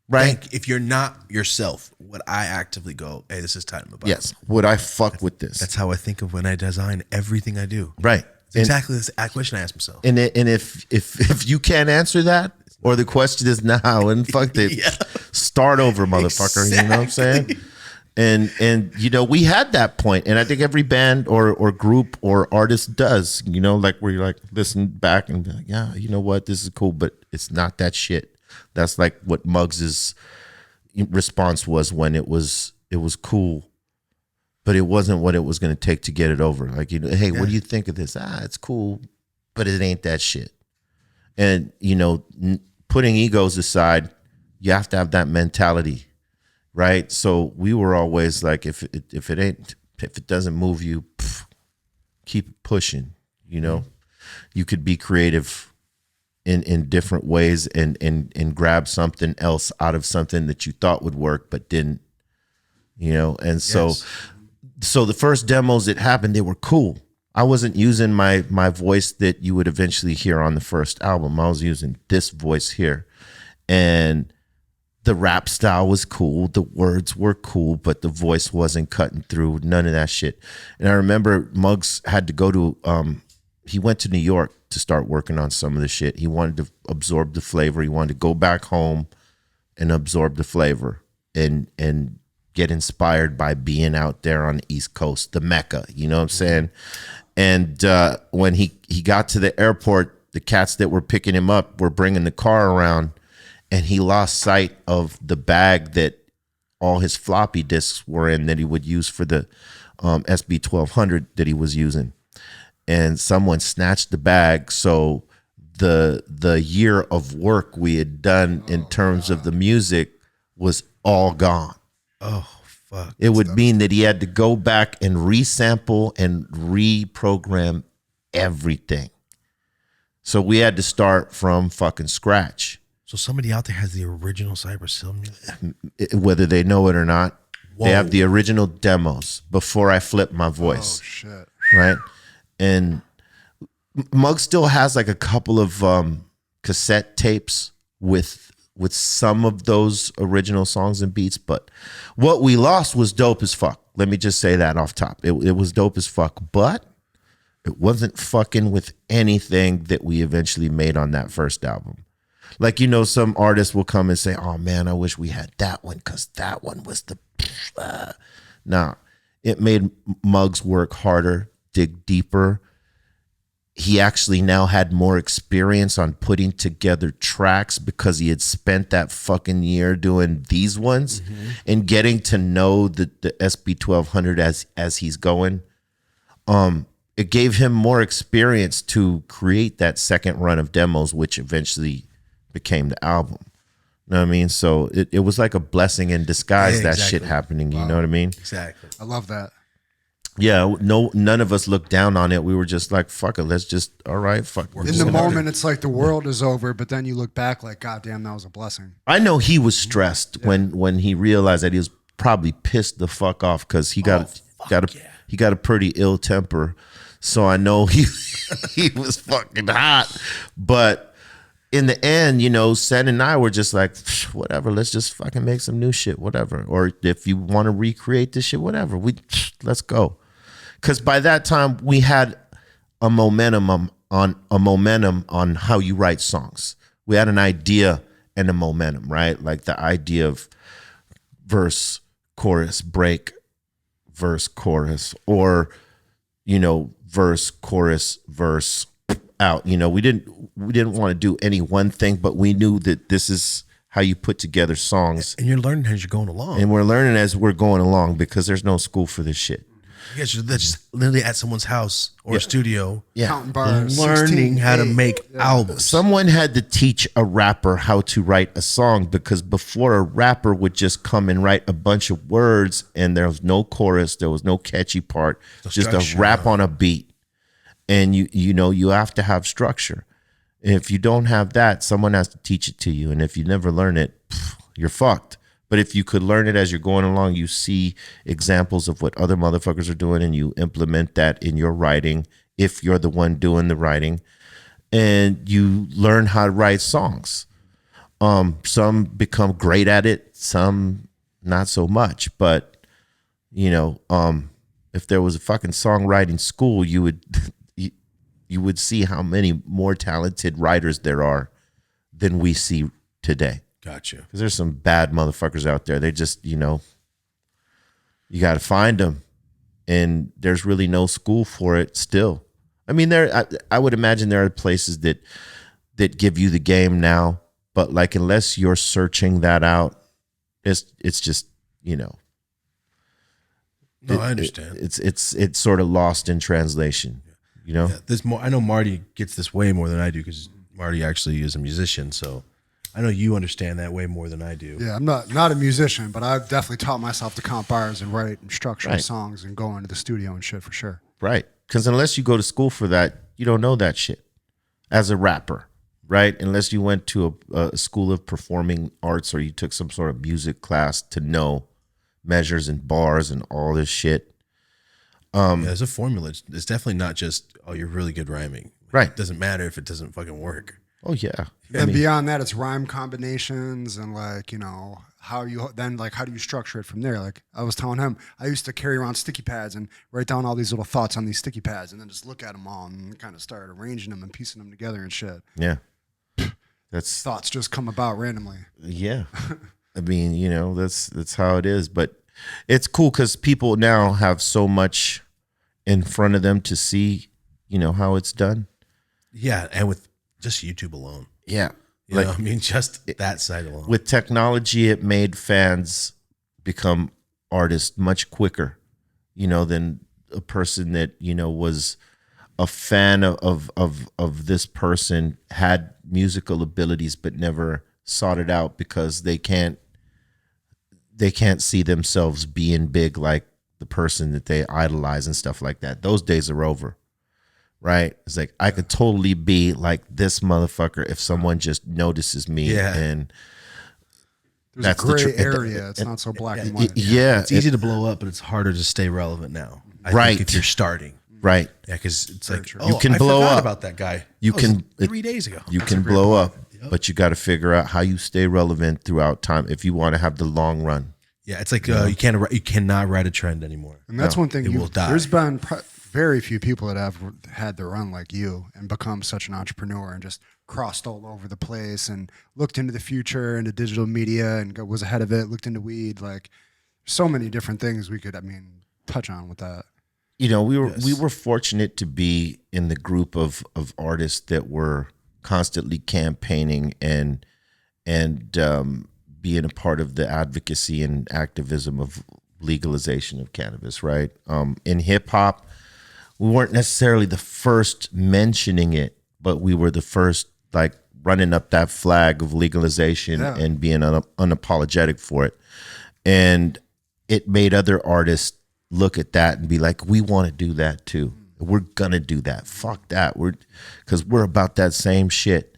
Right? If you're not yourself, would I actively go, hey, this is time to buy? Yes. Would I fuck with this? That's how I think of when I design everything I do. Right. It's exactly this question I ask myself. And if you can't answer that, or the question is now, and fuck it, Yeah. Start over, motherfucker. Exactly. You know what I'm saying? And you know, we had that point, and I think every band or group or artist does, you know, like where you're like, listen back and be like, yeah, you know what, this is cool, but it's not that shit. That's like what Muggs's response was when it was cool, but it wasn't what it was going to take to get it over. Like, you know, hey, what do you think of this? It's cool, but it ain't that shit. And, you know, putting egos aside, you have to have that mentality. Right. So we were always like, if it doesn't move you, keep pushing, you know. You could be creative in different ways and grab something else out of something that you thought would work, but didn't, you know. And so, so the first demos that happened, they were cool. I wasn't using my voice that you would eventually hear on the first album. I was using this voice here, and the rap style was cool. The words were cool, but the voice wasn't cutting through. None of that shit. And I remember Muggs had to go to, he went to New York to start working on some of the shit. He wanted to absorb the flavor. He wanted to go back home and absorb the flavor and get inspired by being out there on the East Coast, the Mecca, you know what I'm saying? And when he got to the airport, the cats that were picking him up were bringing the car around, and he lost sight of the bag that all his floppy disks were in that he would use for the SB 1200 that he was using. And someone snatched the bag. So the year of work we had done in terms of the music was all gone. Oh, fuck. It would mean that he had to go back and resample and reprogram everything. So we had to start from fucking scratch. So somebody out there has the original Cypress Hill music? Whether they know it or not. Whoa. They have the original demos before I flip my voice. Oh shit! Right, and Mug still has like a couple of cassette tapes with some of those original songs and beats, but what we lost was dope as fuck. Let me just say that off top. It was dope as fuck, but it wasn't fucking with anything that we eventually made on that first album. Like, some artists will come and say, oh man, I wish we had that one because that one was the... Nah, it made Muggs work harder, dig deeper. He actually now had more experience on putting together tracks because he had spent that fucking year doing these ones and getting to know the SB1200 as he's going. It gave him more experience to create that second run of demos, which eventually became the album. You know what I mean? So it was like a blessing in disguise, that shit happening. You know what I mean? Exactly. I love that. Yeah, none of us looked down on it. We were just like, fuck it, let's just, all right, fuck. In the moment, it's like the world is over, but then you look back like, God damn, that was a blessing. I know he was stressed when he realized that he was probably pissed the fuck off because he got a pretty ill temper. So I know he was fucking hot. But in the end, Sen and I were just like, whatever, let's just fucking make some new shit, whatever. Or if you want to recreate this shit, whatever, let's go. Because by that time we had a momentum on how you write songs. We had an idea and a momentum, right? Like the idea of verse, chorus, break, verse, chorus, or verse, chorus, verse, out. We didn't want to do any one thing, but we knew that this is how you put together songs. And you're learning as you're going along. And we're learning as we're going along because there's no school for this shit. You guys are just literally at someone's house or studio, Counting bars, learning 16, how to make albums. Someone had to teach a rapper how to write a song, because before, a rapper would just come and write a bunch of words and there was no chorus, there was no catchy part, just a rap on a beat. And you have to have structure. If you don't have that, someone has to teach it to you. And if you never learn it, you're fucked. But if you could learn it as you're going along, you see examples of what other motherfuckers are doing and you implement that in your writing if you're the one doing the writing, and you learn how to write songs. Some become great at it, some not so much. But, if there was a fucking songwriting school, you would see how many more talented writers there are than we see today. Gotcha. Because there's some bad motherfuckers out there. They just, you got to find them. And there's really no school for it still. I mean, I would imagine there are places that give you the game now. But like, unless you're searching that out, it's just, No, I understand. It's sort of lost in translation. Yeah, there's more. I know Marty gets this way more than I do because Marty actually is a musician. So I know you understand that way more than I do. Yeah, I'm not a musician, but I've definitely taught myself to count bars and write and structure songs and go into the studio and shit for sure. Right. Because unless you go to school for that, you don't know that shit as a rapper, right? Unless you went to a school of performing arts or you took some sort of music class to know measures and bars and all this shit. There's a formula. It's definitely not just, you're really good rhyming. Right. It doesn't matter if it doesn't fucking work. Oh, yeah. And beyond that, it's rhyme combinations and how do you structure it from there? Like I was telling him, I used to carry around sticky pads and write down all these little thoughts on these sticky pads and then just look at them all and kind of start arranging them and piecing them together and shit. Yeah. Thoughts just come about randomly. Yeah. I mean, that's how it is. But it's cool because people now have so much in front of them to see, how it's done. Yeah, and with just YouTube alone. Yeah. Just that side alone. With technology, it made fans become artists much quicker, than a person that, was a fan of this person, had musical abilities, but never sought it out because they can't see themselves being big like the person that they idolize and stuff like that. Those days are over. right? It's like I could totally be like this motherfucker if someone just notices me. Yeah. And There's that's a gray the area. It's not so black and white. yeah, It's easy to blow up, but it's harder to stay relevant now. I Right. think if you're starting. right. Yeah, because it's like, true. oh, You can I blow forgot up. about that guy. You That was can- 3 days ago. You can blow up, but you got to figure out how you stay relevant throughout time if you want to have the long run. Yeah, it's like you cannot ride a trend anymore. And that's one thing. it will die. There's been very few people that have had the run like you and become such an entrepreneur and just crossed all over the place and looked into the future, into digital media, and was ahead of it. Looked into weed, like so many different things we could, touch on with that. You know, we were fortunate to be in the group of artists that were constantly campaigning and being a part of the advocacy and activism of legalization of cannabis, right? In hip hop, we weren't necessarily the first mentioning it, but we were the first like running up that flag of legalization and being unapologetic for it. And it made other artists look at that and be like, we want to do that too. We're gonna do that. Fuck that. Because we're about that same shit,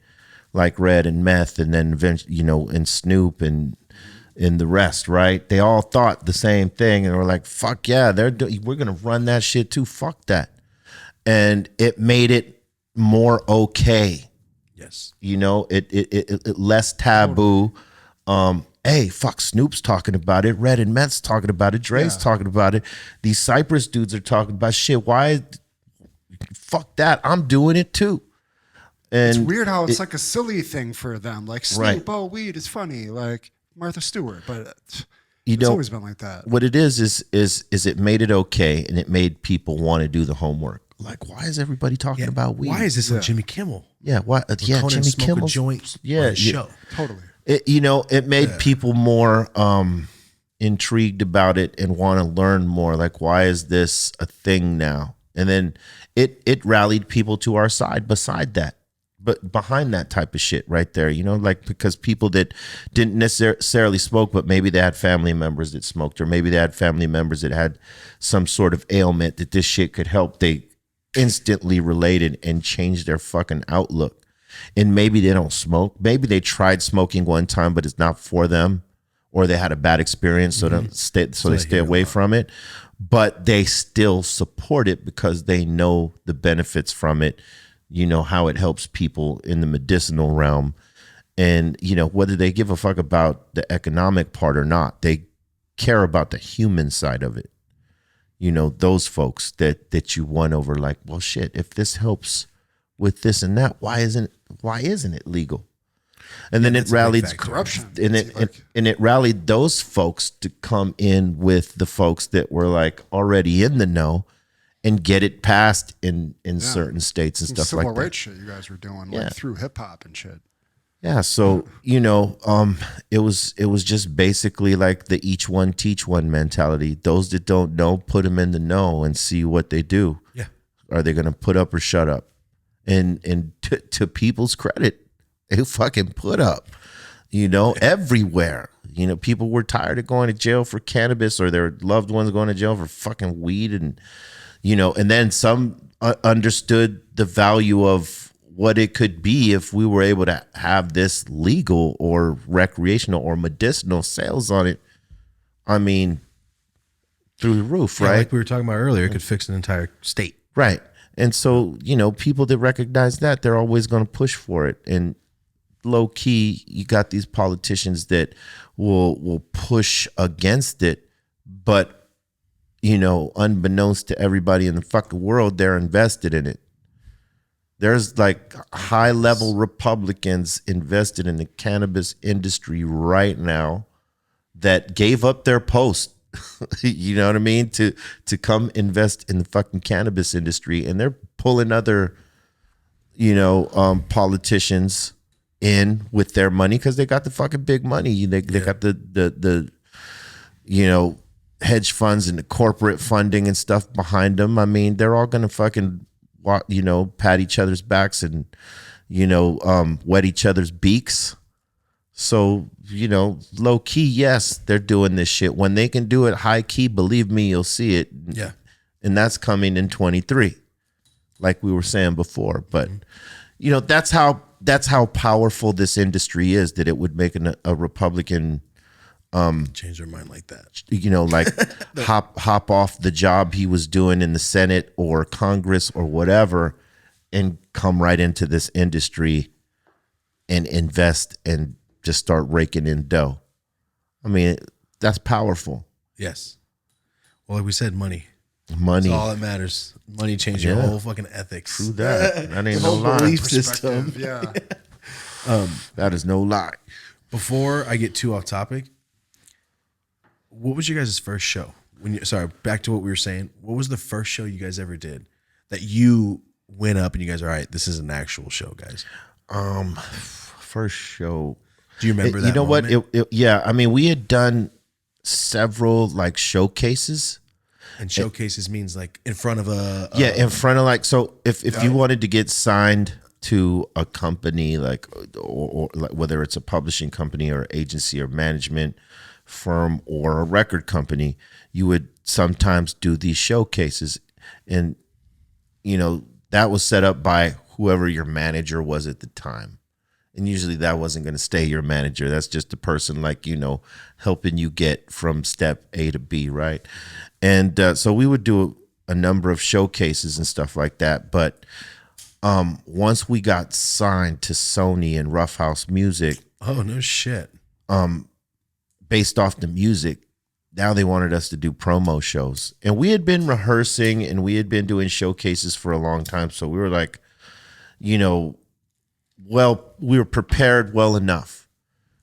like Red and Meth, and then eventually, and Snoop and the rest, right? They all thought the same thing, and we're like, fuck yeah, we're gonna run that shit too. Fuck that. And it made it more okay. Yes. It less taboo. Hey, fuck, Snoop's talking about it. Red and Meth's talking about it. Dre's talking about it. These Cypress dudes are talking about shit. Why? Fuck that. I'm doing it too. And It's weird how it's like a silly thing for them. Like Snoop, Right. oh, weed is funny. Like Martha Stewart, but it's always been like that. what it is it made it okay, and it made people want to do the homework. Like, why is everybody talking about weed? Why is this on Jimmy Kimmel? Yeah, why? Yeah, Conan Jimmy smoke Kimmel. a joint on Yeah, his show. Totally. It made people more intrigued about it and want to learn more. Like, why is this a thing now? And then it rallied people to our side beside that. But behind that type of shit right there, like because people that didn't necessarily smoke, but maybe they had family members that smoked, or maybe they had family members that had some sort of ailment that this shit could help. They instantly related and changed their fucking outlook. And maybe they don't smoke. Maybe they tried smoking one time, but it's not for them, or they had a bad experience, so they stay away from it. But they still support it because they know the benefits from it. How it helps people in the medicinal realm, and whether they give a fuck about the economic part or not, they care about the human side of it. Those folks that you won over, like, well, shit, if this helps with this and that, why isn't it legal? And then it rallied corruption, and it rallied those folks to come in with the folks that were like already in the know and get it passed in certain states and Some stuff civil like that. rights shit you guys were doing, like through hip hop and shit. Yeah, so it was just basically like the each one teach one mentality. Those that don't know, put them in the know and see what they do. Yeah. Are they gonna put up or shut up? And to people's credit, they fucking put up. Everywhere. People were tired of going to jail for cannabis, or their loved ones going to jail for fucking weed, and then some understood the value of what it could be if we were able to have this legal or recreational or medicinal sales on it. I mean, through the roof, right? Like we were talking about earlier, it could fix an entire state. Right. And so, people that recognize that, they're always going to push for it. And low key, you got these politicians that will push against it, but unbeknownst to everybody in the fucking world, they're invested in it. There's like high level Republicans invested in the cannabis industry right now that gave up their post, you know what I mean, to come invest in the fucking cannabis industry, and they're pulling other, politicians in with their money because they got the fucking big money. They got the hedge funds and the corporate funding and stuff behind them. I mean, they're all gonna fucking pat each other's backs and wet each other's beaks. So low key, yes, they're doing this shit. When they can do it high key, believe me, you'll see it. Yeah. And that's coming in 23. like we were saying before. But you know, that's how powerful this industry is, that it would make a Republican change their mind like that. You know, like hop off the job he was doing in the Senate or Congress or whatever, and come right into this industry and invest and just start raking in dough. I mean, that's powerful. Yes. Well, like we said, money. Money. That's all that matters. Money changes your whole fucking ethics. True that. That ain't no whole lie. belief system. Yeah. That is no lie. Before I get too off topic, what was your guys' first show? Sorry, back to what we were saying. What was the first show you guys ever did that you went up and you guys are all right, this is an actual show, guys? First show. Do you remember that? You know moment? what? Yeah. I mean, we had done several like showcases. And showcases means like in front of in front of like, so if you wanted to get signed to a company, like or like whether it's a publishing company or agency or management firm or a record company, you would sometimes do these showcases. And you know, that was set up by whoever your manager was at the time. And usually that wasn't going to stay your manager. That's just a person like, you know, helping you get from step A to B, right? And so we would do a number of showcases and stuff like that. But once we got signed to Sony and Rough House Music. Oh, no shit. Based off the music, now they wanted us to do promo shows. And we had been rehearsing and we had been doing showcases for a long time. So we were like, you know, well, we were prepared well enough.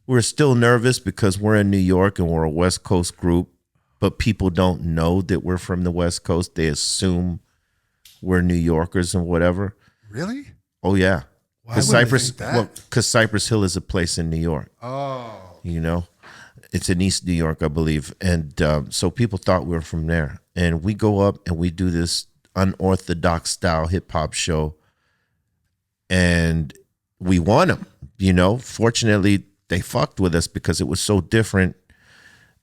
We were still nervous because we're in New York and we're a West Coast group, but people don't know that we're from the West Coast. They assume we're New Yorkers and whatever. Really? Oh yeah. Why would they think that? Because Cypress Hill is a place in New York. Oh. You know, it's in East New York, I believe. And so people thought we were from there. And we go up and we do this unorthodox style hip hop show. And we won them, you know. Fortunately, they fucked with us because it was so different.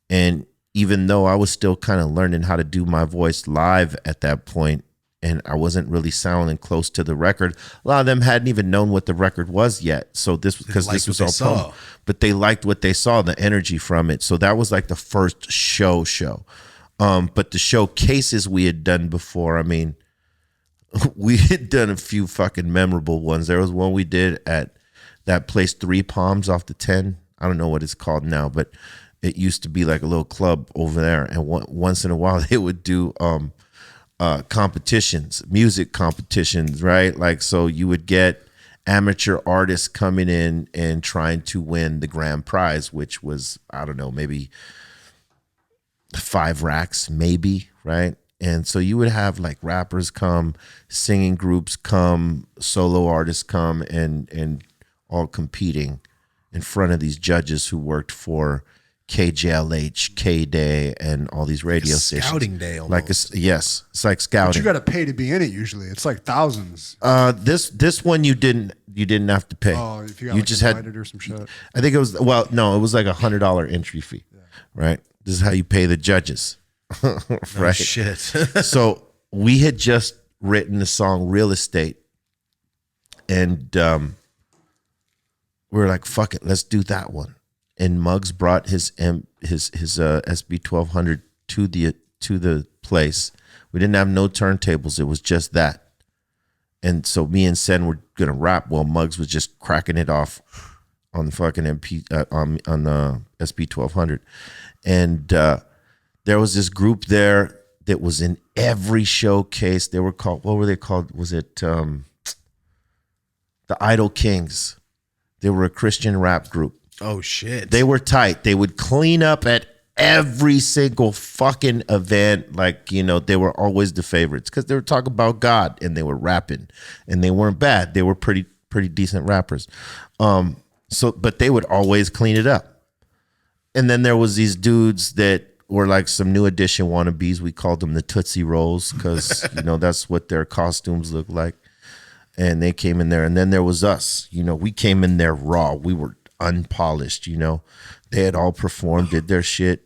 And even though I was still kind of learning how to do my voice live at that point, and I wasn't really sounding close to the record, a lot of them hadn't even known what the record was yet. So this was all promo, but they liked what they saw, the energy from it. So that was like the first show. But the showcases we had done before, I mean, we had done a few fucking memorable ones. There was one we did at that place, 3 Palms off the 10. I don't know what it's called now, but it used to be like a little club over there. And once in a while they would do competitions, music competitions, right? Like, so you would get amateur artists coming in and trying to win the grand prize, which was, I don't know, maybe 5 racks, maybe, right? And so you would have like rappers come, singing groups come, solo artists come, and all competing in front of these judges who worked for KJLH, K-Day, and all these radio stations. Scouting day almost. Like yes, it's like scouting. But you got to pay to be in it usually. It's like thousands. This one you didn't have to pay. Oh, if you got like just invited had or some shit. I think it was, well, no, it was like $100 entry fee, right? This is how you pay the judges. Right. Oh, shit. So we had just written the song Real Estate, and we were like, fuck it, let's do that one. And Muggs brought his SB 1200 to the place. We didn't have no turntables. It was just that. And so me and Sen were gonna rap while Muggs was just cracking it off on the fucking on the SB 1200. And there was this group there that was in every showcase. They were called, what were they called? Was it the Idol Kings? They were a Christian rap group. Oh shit. They were tight. They would clean up at every single fucking event. Like, you know, they were always the favorites because they were talking about God and they were rapping, and they weren't bad. They were pretty decent rappers. But they would always clean it up. And then there was these dudes that were like some New Edition wannabes. We called them the Tootsie Rolls because, you know, that's what their costumes looked like. And they came in there. And then there was us. You know, we came in there raw. We were unpolished, you know. They had all performed, did their shit.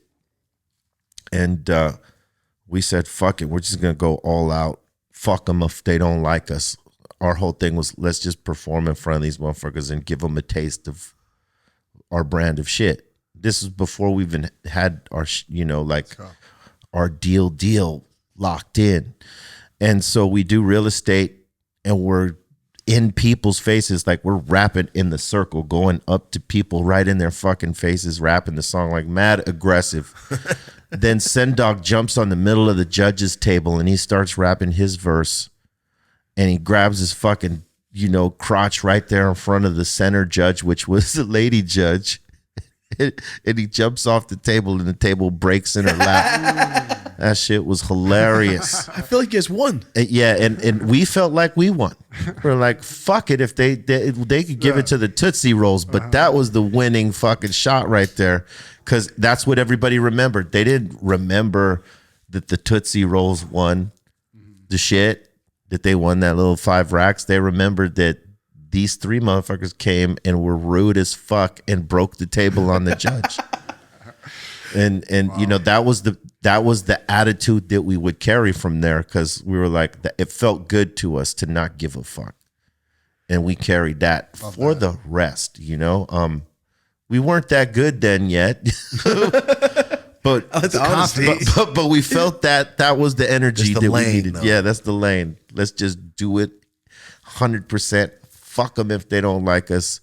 And we said, fuck it. We're just going to go all out fuck them if they don't like us. Our whole thing was, let's just perform in front of these motherfuckers and give them a taste of our brand of shit. This is before we even had our, our deal locked in. And so we do real estate and we're in people's faces, like we're rapping in the circle, going up to people right in their fucking faces, rapping the song like mad aggressive. Then Sendog jumps on the middle of the judge's table and he starts rapping his verse and he grabs his fucking, crotch right there in front of the center judge, which was the lady judge. And he jumps off the table and the table breaks in her lap. That shit was hilarious. I feel like you guys won. And we felt like we won. We're like, fuck it, if they could give it to the Tootsie Rolls, but that was the winning fucking shot right there, because that's what everybody remembered. They didn't remember that the Tootsie Rolls won the shit, that they won that little 5 racks. They remembered that these 3 motherfuckers came and were rude as fuck and broke the table on the judge. And wow. That was the attitude that we would carry from there, because we were like, it felt good to us to not give a fuck, and we carried that for the rest. We weren't that good then yet, but but we felt that was the energy that we needed. Though. Yeah, that's the lane. Let's just do it 100%. Fuck them if they don't like us.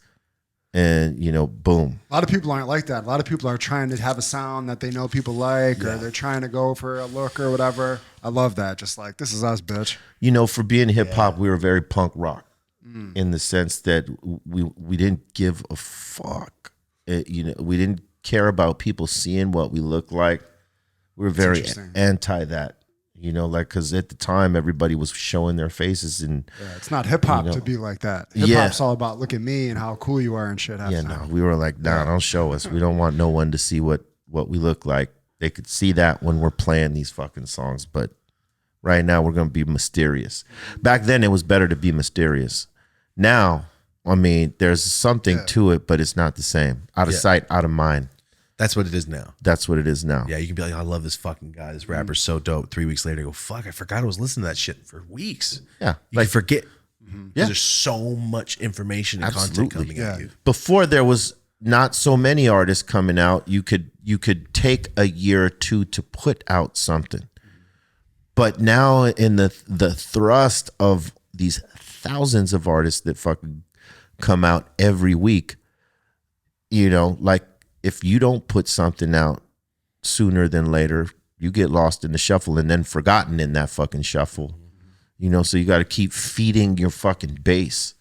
And, boom. A lot of people aren't like that. A lot of people are trying to have a sound that they know people like, or they're trying to go for a look or whatever. I love that. Just like, this is us, bitch. For being hip hop, we were very punk rock in the sense that we didn't give a fuck. We didn't care about people seeing what we look like. We were very anti that. Because at the time everybody was showing their faces, and it's not hip hop to be like that. Hip hop's all about look at me and how cool you are and shit. We were like, don't show us. We don't want no one to see what we look like. They could see that when we're playing these fucking songs, but right now we're gonna be mysterious. Back then it was better to be mysterious. Now, there's something to it, but it's not the same. Out of sight, out of mind. That's what it is now. That's what it is now. Yeah, you can be like, I love this fucking guy. This rapper's so dope. 3 weeks later, you go, fuck, I forgot I was listening to that shit for weeks. Yeah. You can forget. There's so much information and content coming at you. Before there was not so many artists coming out, you could take a year or 2 to put out something. But now in the thrust of these thousands of artists that fucking come out every week, if you don't put something out sooner than later, you get lost in the shuffle and then forgotten in that fucking shuffle. So you got to keep feeding your fucking base,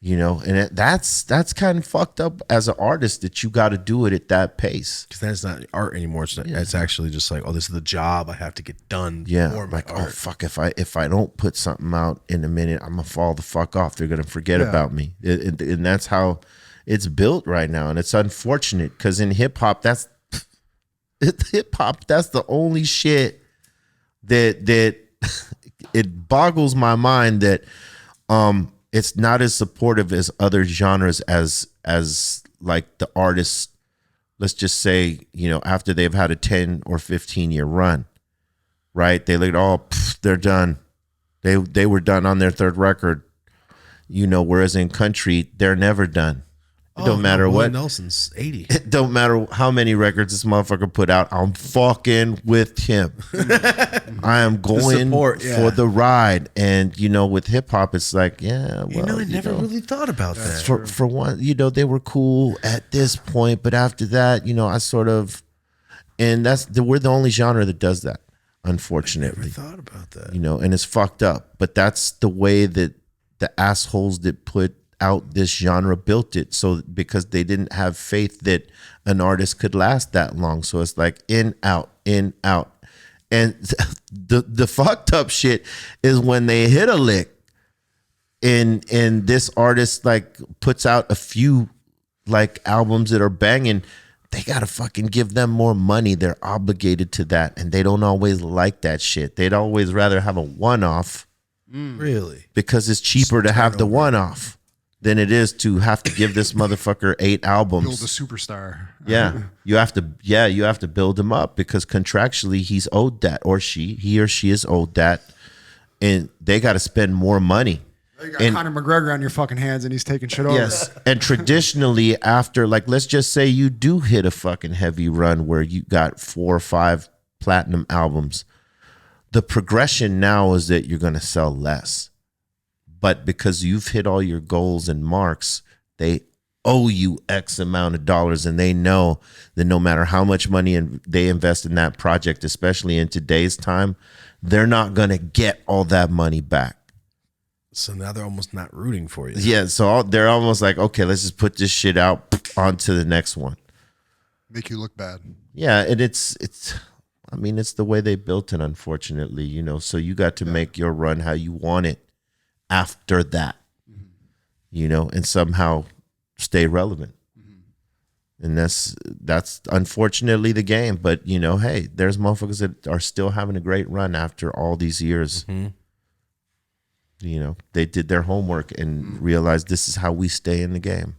and that's kind of fucked up as an artist, that you got to do it at that pace. Because that's not art anymore. It's actually just like, oh, this is the job I have to get done. Yeah, oh fuck, if I don't put something out in a minute, I'm gonna fall the fuck off. They're gonna forget about me, and that's how it's built right now. And it's unfortunate, because in hip hop, that's the only shit that it boggles my mind that it's not as supportive as other genres, as like the artists, let's just say, after they've had a 10 or 15 year run, right? They look, they're done. They were done on their 3rd record, whereas in country, they're never done. It don't matter what. Nelson's 80. It don't matter how many records this motherfucker put out. I'm fucking with him. I am going for the ride. And, with hip hop, it's like, I never really thought about that. For one, they were cool at this point, but after that, I sort of, and we're the only genre that does that, unfortunately. I never thought about that. And it's fucked up. But that's the way that the assholes that put out this genre built it, so because they didn't have faith that an artist could last that long. So it's like in, out. And the fucked up shit is when they hit a lick and this artist like puts out a few like albums that are banging, they gotta fucking give them more money. They're obligated to that, and they don't always like that shit. They'd always rather have a one-off. Really? Because it's cheaper to have the one-off than it is to have to give this motherfucker 8 albums. Build a superstar. Yeah. You have to build him up, because contractually he's owed that, or he or she is owed that. and they got to spend more money. You got Conor McGregor on your fucking hands and he's taking shit over. Yes. And traditionally, after, like, let's just say you do hit a fucking heavy run where you got 4 or 5 platinum albums, the progression now is that you're going to sell less. But because you've hit all your goals and marks, they owe you X amount of dollars, and they know that no matter how much money they invest in that project, especially in today's time, they're not going to get all that money back. So now they're almost not rooting for you. Yeah, so they're almost like, okay, let's just put this shit out on to the next one. Make you look bad. Yeah, and it's I mean, it's the way they built it, unfortunately, you know, so you got to make your run how you want it after that, you know, and somehow stay relevant. And that's unfortunately the game. But, you know, hey, there's motherfuckers that are still having a great run after all these years. You know, they did their homework and realized this is how we stay in the game.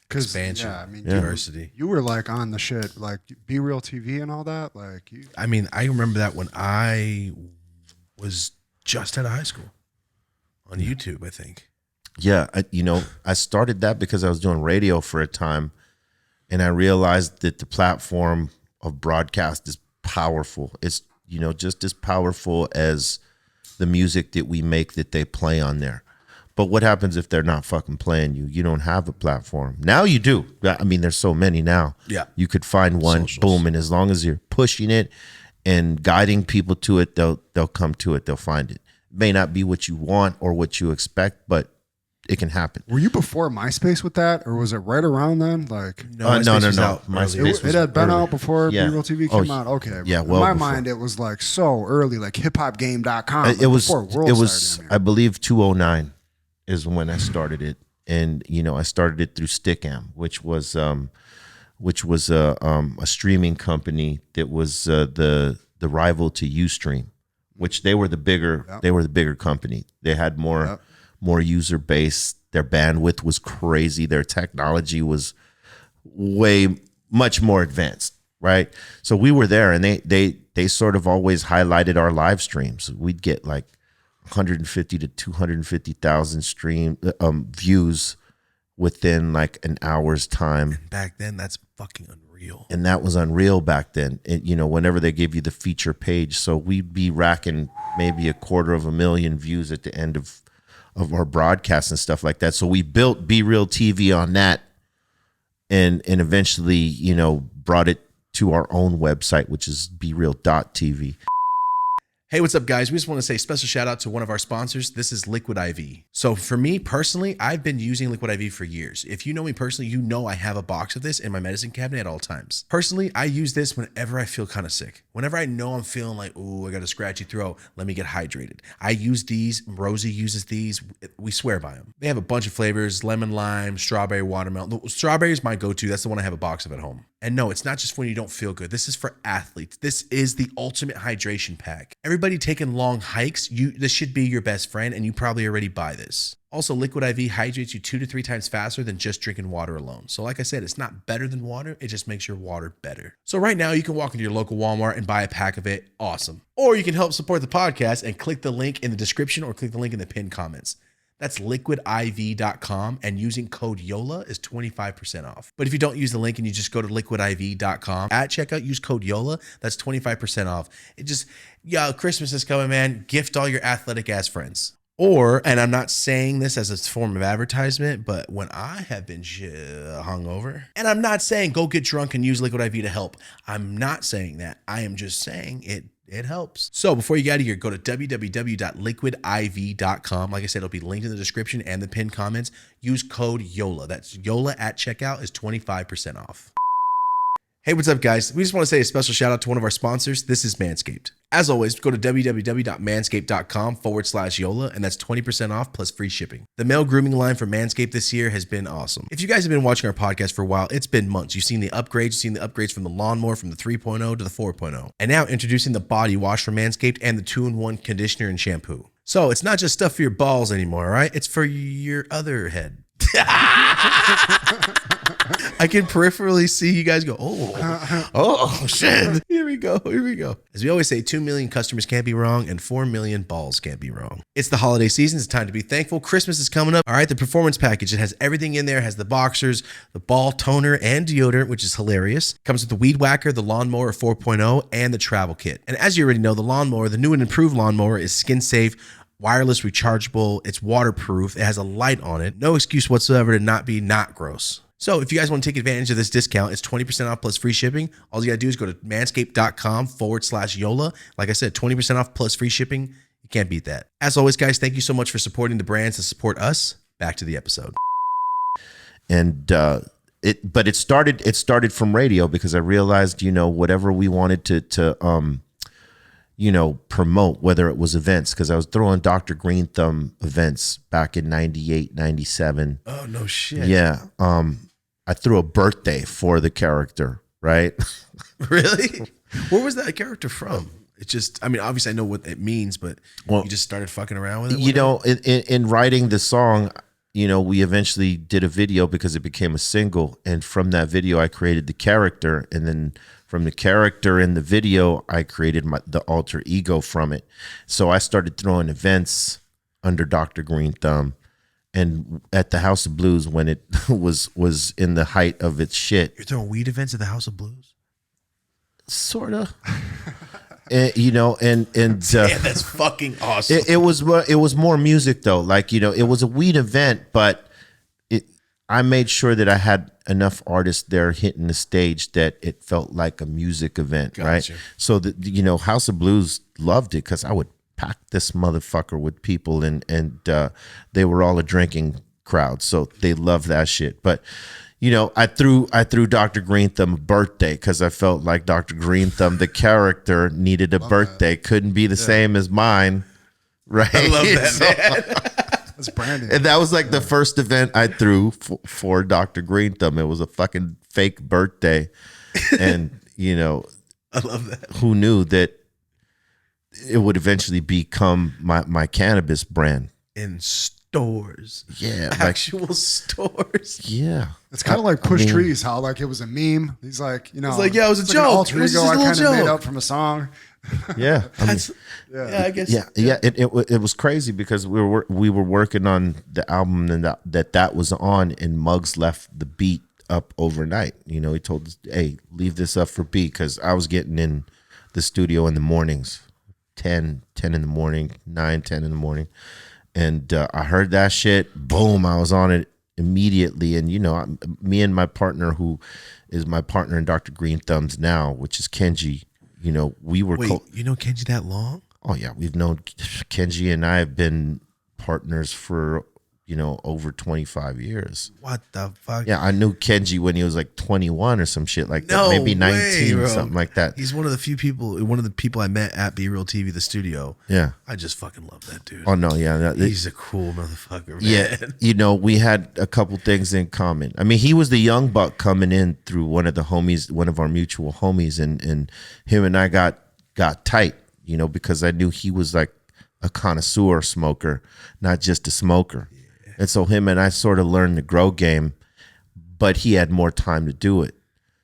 Expansion, yeah, I mean, diversity. You were like on the shit, like BREAL TV and all that. Like, I mean, I remember that when I was just out of high school on YouTube, I think. Yeah, you know, I started that because I was doing radio for a time, and I realized that the platform of broadcast is powerful. It's, you know, just as powerful as the music that we make that they play on there. But what happens if they're not fucking playing you? You don't have a platform. Now you do. I mean, there's so many now. Yeah. You could find one, Socials. boom, and as long as you're pushing it and guiding people to it, they'll come to it. They'll find it. It may not be what you want or what you expect, but it can happen. were you before MySpace with that, or was it right around then? Like, No, No. MySpace it had been out before Yeah. BREAL TV Oh, came out. Okay, yeah, In well my before. mind, it was like so early, like hiphopgame.com. It was before World it was started, I believe 2009 is when I started it, and you know I started it through Stickam, which was a streaming company that was the rival to Ustream, which they were the bigger company. They had more user base. Their bandwidth was crazy. Their technology was much more advanced, right? So we were there, and they sort of always highlighted our live streams. We'd get like 150 to 250,000 views within like an hour's time. Back then, that's fucking unreal. And that was unreal back then. And, you know, whenever they gave you the feature page, so we'd be racking maybe 250,000 views at the end of our broadcasts and stuff like that. So we built BREAL TV on that, and eventually, you know, brought it to our own website, which is BREAL.tv. Hey, what's up, guys? We just want to say a special shout out to one of our sponsors. This is Liquid IV. So for me personally, I've been using Liquid IV for years. If you know me personally, you know I have a box of this in my medicine cabinet at all times. Personally, I use this whenever I feel kind of sick. Whenever I know I'm feeling like, ooh, I got a scratchy throat, let me get hydrated. I use these. Rosie uses these. We swear by them. They have a bunch of flavors: lemon, lime, strawberry, watermelon. The strawberry is my go-to. That's the one I have a box of at home. And no, it's not just when you don't feel good. This is for athletes. This is the ultimate hydration pack. Everybody taking long hikes, this should be your best friend, and you probably already buy this. Also, Liquid IV hydrates you 2 to 3 times faster than just drinking water alone. So like I said, it's not better than water. It just makes your water better. So right now, you can walk into your local Walmart and buy a pack of it. Awesome. Or you can help support the podcast and click the link in the description or click the link in the pinned comments. That's liquidiv.com, and using code YOLA is 25% off. But if you don't use the link and you just go to liquidiv.com at checkout, use code YOLA, that's 25% off. It just, Christmas is coming, man. Gift all your athletic ass friends. Or, and I'm not saying this as a form of advertisement, but when I have been hungover, and I'm not saying go get drunk and use Liquid IV to help. I'm not saying that. I am just saying it helps. So before you get out of here, go to www.liquidiv.com. Like I said, it'll be linked in the description and the pinned comments. Use code YOLA. That's YOLA at checkout is 25% off. Hey, what's up, guys? We just want to say a special shout out to one of our sponsors. This is Manscaped. As always, go to www.manscaped.com/YOLA, and that's 20% off plus free shipping. The male grooming line for Manscaped this year has been awesome. If you guys have been watching our podcast for a while, it's been months. You've seen the upgrades from the lawnmower from the 3.0 to the 4.0. And now introducing the body wash from Manscaped and the 2-in-1 conditioner and shampoo. So it's not just stuff for your balls anymore, right? It's for your other head. I can peripherally see you guys go, oh shit. Here we go. As we always say, 2 million customers can't be wrong and 4 million balls can't be wrong. It's the holiday season. It's time to be thankful. Christmas is coming up. All right, the performance package. It has everything in there. It has the boxers, the ball toner, and deodorant, which is hilarious. Comes with the weed whacker, the lawnmower 4.0, and the travel kit. And as you already know, the lawnmower, the new and improved lawnmower, is skin safe, wireless, rechargeable. It's waterproof. It has a light on it. No excuse whatsoever to not be not gross. So if you guys want to take advantage of this discount, it's 20% off plus free shipping. All you got to do is go to manscaped.com/YOLA. Like I said, 20% off plus free shipping. You can't beat that. As always, guys, thank you so much for supporting the brands that support us. Back to the episode. And it started from radio because I realized, whatever we wanted to promote, whether it was events, because I was throwing Dr. Greenthumb events back in 98, 97. Oh, no shit. Yeah. I threw a birthday for the character, right? Really? Where was that character from? It just, obviously I know what it means, but you just started fucking around with it? In writing the song, we eventually did a video because it became a single. And from that video, I created the character. And then from the character in the video, I created the alter ego from it. So I started throwing events under Dr. Greenthumb. And at the House of Blues, when it was in the height of its shit. You're throwing weed events at the House of Blues? Sort of. And that's fucking awesome. It was more music though. Like, it was a weed event, but I made sure that I had enough artists there hitting the stage that it felt like a music event, Gotcha. right? So that House of Blues loved it because I would pack this motherfucker with people, and they were all a drinking crowd, so they loved that shit. But I threw Dr. Greenthumb a birthday because I felt like Dr. Greenthumb, the character, needed a birthday. Couldn't be the same as mine, right? I love that, man. That's branding. And that was like the first event I threw for Dr. Greenthumb. It was a fucking fake birthday. And, I love that. Who knew that it would eventually become my cannabis brand. In stores. Yeah. Actual stores. Yeah. It's kind of like Push Trees, how like it was a meme. He's like, It's like, yeah, it was a like joke. An alter It was ego just a I little kind of made joke. up from a song. Yeah. Yeah, I guess. Yeah. It was crazy because we were working on the album and that was on, and Muggs left the beat up overnight. He told us, hey, leave this up for B, because I was getting in the studio in the mornings, 10 in the morning, 9, 10 in the morning. And I heard that shit, boom, I was on it immediately. And, me and my partner, who is my partner in Dr. Greenthumb's now, which is Kenji, we were... Wait, you know Kenji that long? Oh, yeah. We've known Kenji, and I have been partners for, over 25 years. What the fuck? Yeah, I knew Kenji when he was like 21 or some shit like that. No Maybe 19 way, or something like that. He's one of the people I met at BREAL TV, the studio. Yeah. I just fucking love that dude. Oh, no, yeah. He's a cool motherfucker, man. Yeah, we had a couple things in common. He was the young buck coming in through one of our mutual homies, and him and I got tight, because I knew he was like a connoisseur smoker, not just a smoker. Yeah. And so him and I sort of learned the grow game, but he had more time to do it.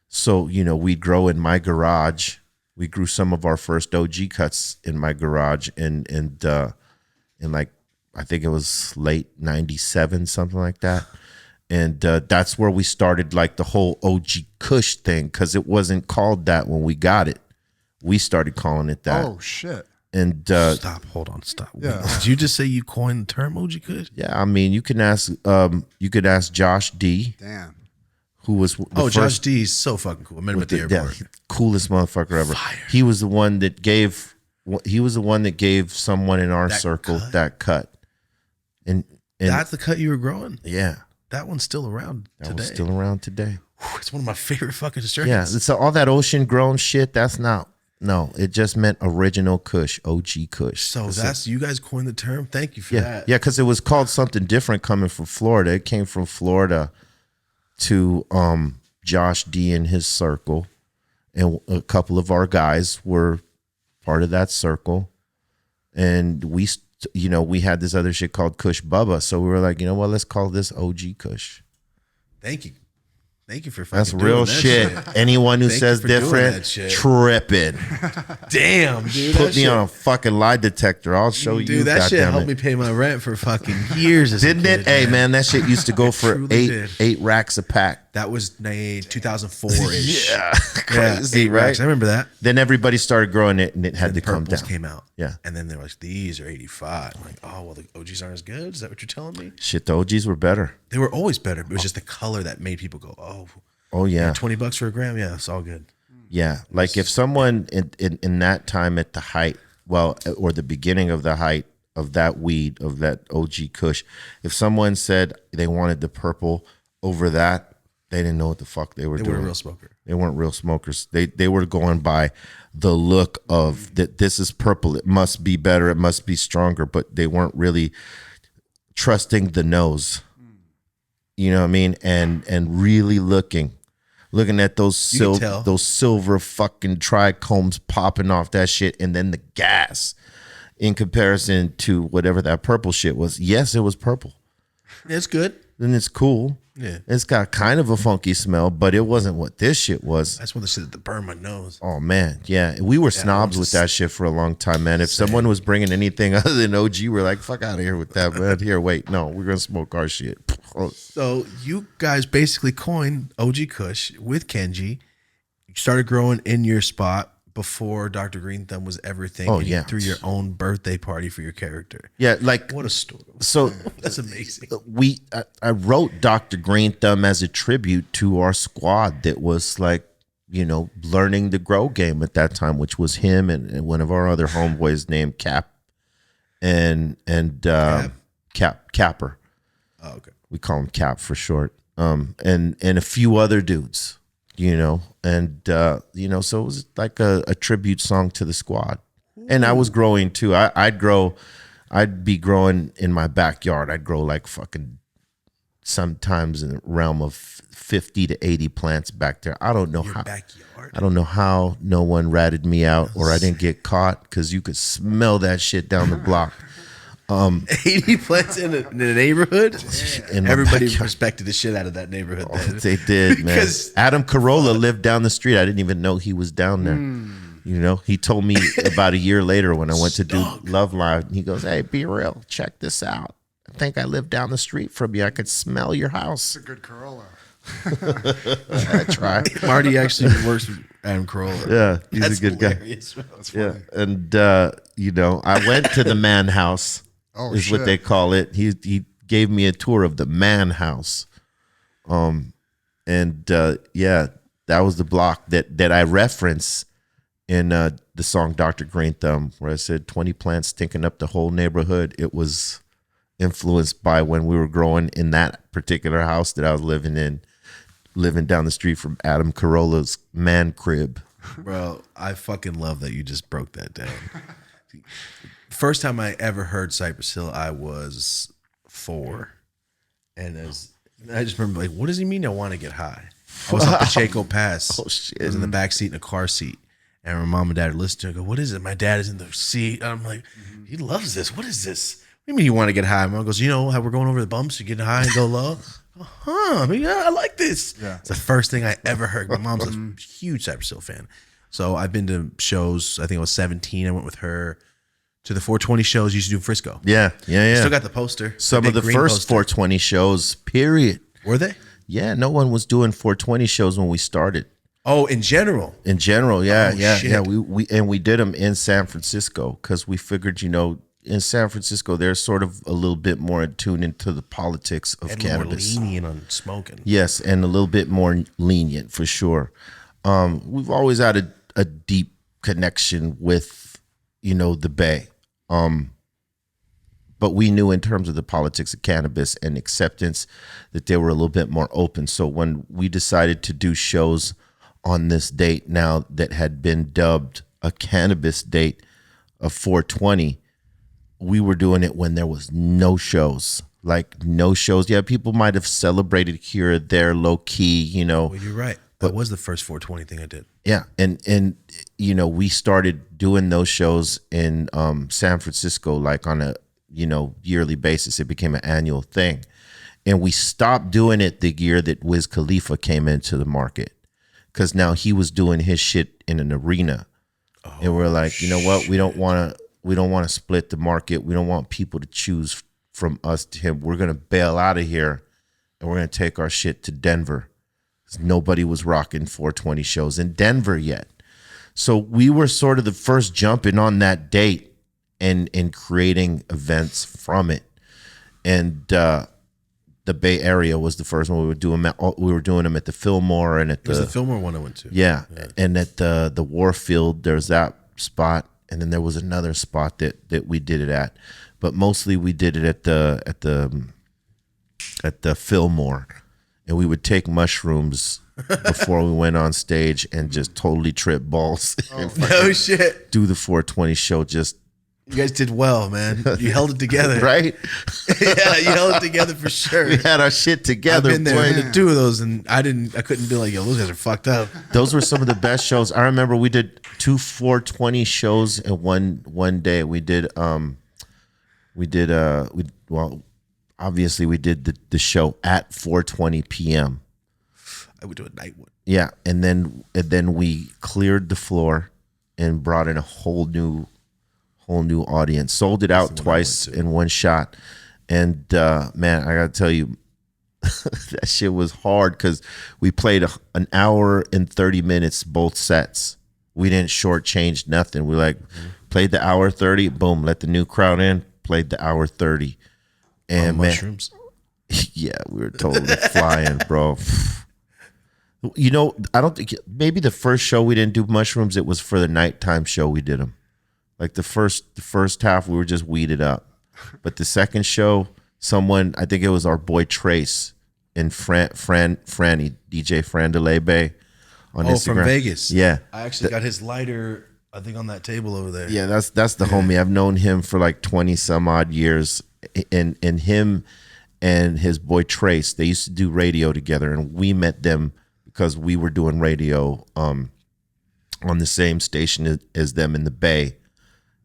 So, we'd grow in my garage. We grew some of our first OG cuts in my garage, and like, I think it was late 97, something like that. And that's where we started like the whole OG Kush thing, because it wasn't called that when we got it. We started calling it that. Oh, shit. And Hold on, stop. Yeah. Did you just say you coined the term OG Kush? Yeah, you could ask Josh D. Damn. Who was Josh D is so fucking cool. I met him at the airport. Yeah, coolest motherfucker ever. Fire. He was the one that gave someone in our circle that cut. And that's the cut you were growing? Yeah. That one's still around today. That was still around today. It's one of my favorite fucking strains. Yeah, so all that ocean grown shit, that's not. No, it just meant original Kush, OG Kush. So you guys coined the term. Thank you for that. Yeah, because it was called something different coming from Florida. It came from Florida to Josh D and his circle, and a couple of our guys were part of that circle, and we you know, we had this other shit called Kush Bubba. So we were like, you know what, let's call this OG Kush. Thank you. Thank you for fucking That's doing real that shit. Anyone who Thank says you for doing different, that shit. tripping. Damn, dude. Put me on a fucking lie detector. I'll show you. Dude, that shit goddamn helped it. me pay my rent for fucking years. As a Didn't kid, it? Hey, man, that shit used to go for truly eight racks a pack. That was 2004-ish. Yeah, Yeah, crazy, 8 right? racks. I remember that. Then everybody started growing it, and it had to come Purples down. came out. Yeah. And then they were like, these are 85. I'm like, oh, well, the OGs aren't as good? Is that what you're telling me? Shit, the OGs were better. They were always better. It was just the color that made people go, Oh yeah, $20 for a gram? Yeah, it's all good. yeah. Like if someone in that time at the height, well, or the beginning of the height of that weed, of that OG Kush, if someone said they wanted the purple over that, they didn't know what the fuck they were doing. They weren't a real smoker. They weren't real smokers. They were going by the look of that. This is purple. It must be better. It must be stronger. But they weren't really trusting the nose. You know what I mean? And really looking at those silver fucking trichomes popping off that shit, and then the gas in comparison to whatever that purple shit was. Yes, it was purple. It's good. Then it's cool. Yeah. It's got kind of a funky smell, but it wasn't what this shit was. That's one of the shit that burned my nose. Oh man, yeah, we were snobs with that shit for a long time, man. If someone was bringing anything other than OG, we're like, fuck out of here with that, man. Here, wait, no, we're gonna smoke our shit. So you guys basically coined OG Kush with Kenji. You started growing in your spot before Dr. Greenthumb was everything. Oh, and you yeah. threw your own birthday party for your character. Yeah, like What a story. so. That's amazing. I wrote Dr. Greenthumb as a tribute to our squad that was like, you know, learning the grow game at that time, which was him and one of our other homeboys named Cap and Capper. Oh, okay. We call him Cap for short. And a few other dudes, you know, and you know, so it was like a tribute song to the squad. And I was growing too. I'd be growing in my backyard. I'd grow like fucking sometimes in the realm of 50 to 80 plants back there. I don't know how. Backyard. I don't know how no one ratted me out or I didn't get caught, because you could smell that shit down the block. 80 plants in a neighborhood? In my Everybody backyard. respected the shit out of that neighborhood. Oh, then. they did, man. Because- Adam Carolla lived down the street. I didn't even know he was down there. You know, he told me about a year later when I went to do Love Live. He goes, "Hey, be real. Check this out. I think I live down the street from you. I could smell your house." It's a good Corolla. I try. Marty actually works with Adam Carolla. Yeah, he's That's a good guy. hilarious. That's Yeah, funny. and you know, I went to the man house. Oh, is what shit. they call it. He gave me a tour of the man house. And yeah, that was the block that I reference in the song Dr. Greenthumb, where I said 20 plants stinking up the whole neighborhood. It was influenced by when we were growing in that particular house that I was living in, living down the street from Adam Carolla's man crib. Bro, I fucking love that you just broke that down. First time I ever heard Cypress Hill, I was 4. And I just remember, like, what does he mean I want to get high? I was on Pacheco Pass. Oh, shit. I was in the back seat in a car seat. And my mom and dad are listening to it. I go, what is it? My dad is in the seat. And I'm like, he loves this. What is this? What do you mean you want to get high? My mom goes, you know how we're going over the bumps, you're getting high and go low? I mean, yeah, I like this. Yeah. It's the first thing I ever heard. My mom's a huge Cypress Hill fan. So I've been to shows. I think I was 17. I went with her to the 420 shows you used to do in Frisco. Yeah. Still got the poster. Some big of the green first poster. 420 shows, period. Were they? Yeah, no one was doing 420 shows when we started. Oh, in general. In general, yeah, Oh, yeah, shit. yeah. We did them in San Francisco because we figured, you know, in San Francisco they're sort of a little bit more attuned into the politics of And cannabis. more lenient on smoking. Yes, and a little bit more lenient for sure. We've always had a deep connection with, you know, the Bay. But we knew in terms of the politics of cannabis and acceptance that they were a little bit more open. So when we decided to do shows on this date now that had been dubbed a cannabis date of 420, we were doing it when there was no shows. Like no shows. Yeah, people might have celebrated here or there, low key, you know. Well, you're right. That was the first 420 thing I did. Yeah, and you know, we started doing those shows in San Francisco, like on a yearly basis. It became an annual thing. And we stopped doing it the year that Wiz Khalifa came into the market, because now he was doing his shit in an arena. And we're like, you know what? We don't want to split the market. We don't want people to choose from us to him. We're going to bail out of here, and we're going to take our shit to Denver. Nobody was rocking 420 shows in Denver yet. So we were sort of the first jumping on that date and creating events from it. And the Bay Area was the first one. We were doing them at the Fillmore and at it was the Fillmore one I went to. Yeah. And at the Warfield, there's that spot, and then there was another spot that we did it at. But mostly we did it at the Fillmore. And we would take mushrooms before we went on stage and just totally trip balls. No shit. Do the 420 show. You guys did well, man. You held it together. Right? Yeah, you held it together for sure. We had our shit together. I've been there. I did 2 of those, and I couldn't be like, yo, those guys are fucked up. Those were some of the best shows. I remember we did 2 420 shows in one day. Obviously we did the show at 4:20 p.m. I would do a night one. Yeah, and then we cleared the floor and brought in a whole new audience. Sold it out twice in one shot. And man, I gotta tell you, that shit was hard because we played an hour and 30 minutes both sets. We didn't shortchange nothing. We played the hour 30, boom, let the new crowd in, played the hour 30. And mushrooms. Yeah, we were totally flying, bro. I don't think, maybe the first show we didn't do mushrooms, it was for the nighttime show we did them. Like the first half we were just weeded up. But the second show, I think it was our boy Trace and Franny, DJ Fran DeLebe on Instagram. From Vegas. Yeah. I actually got his lighter, I think, on that table over there. Yeah, that's the homie. I've known him for like 20 some odd years. And him and his boy Trace, they used to do radio together, and we met them because we were doing radio on the same station as them in the Bay,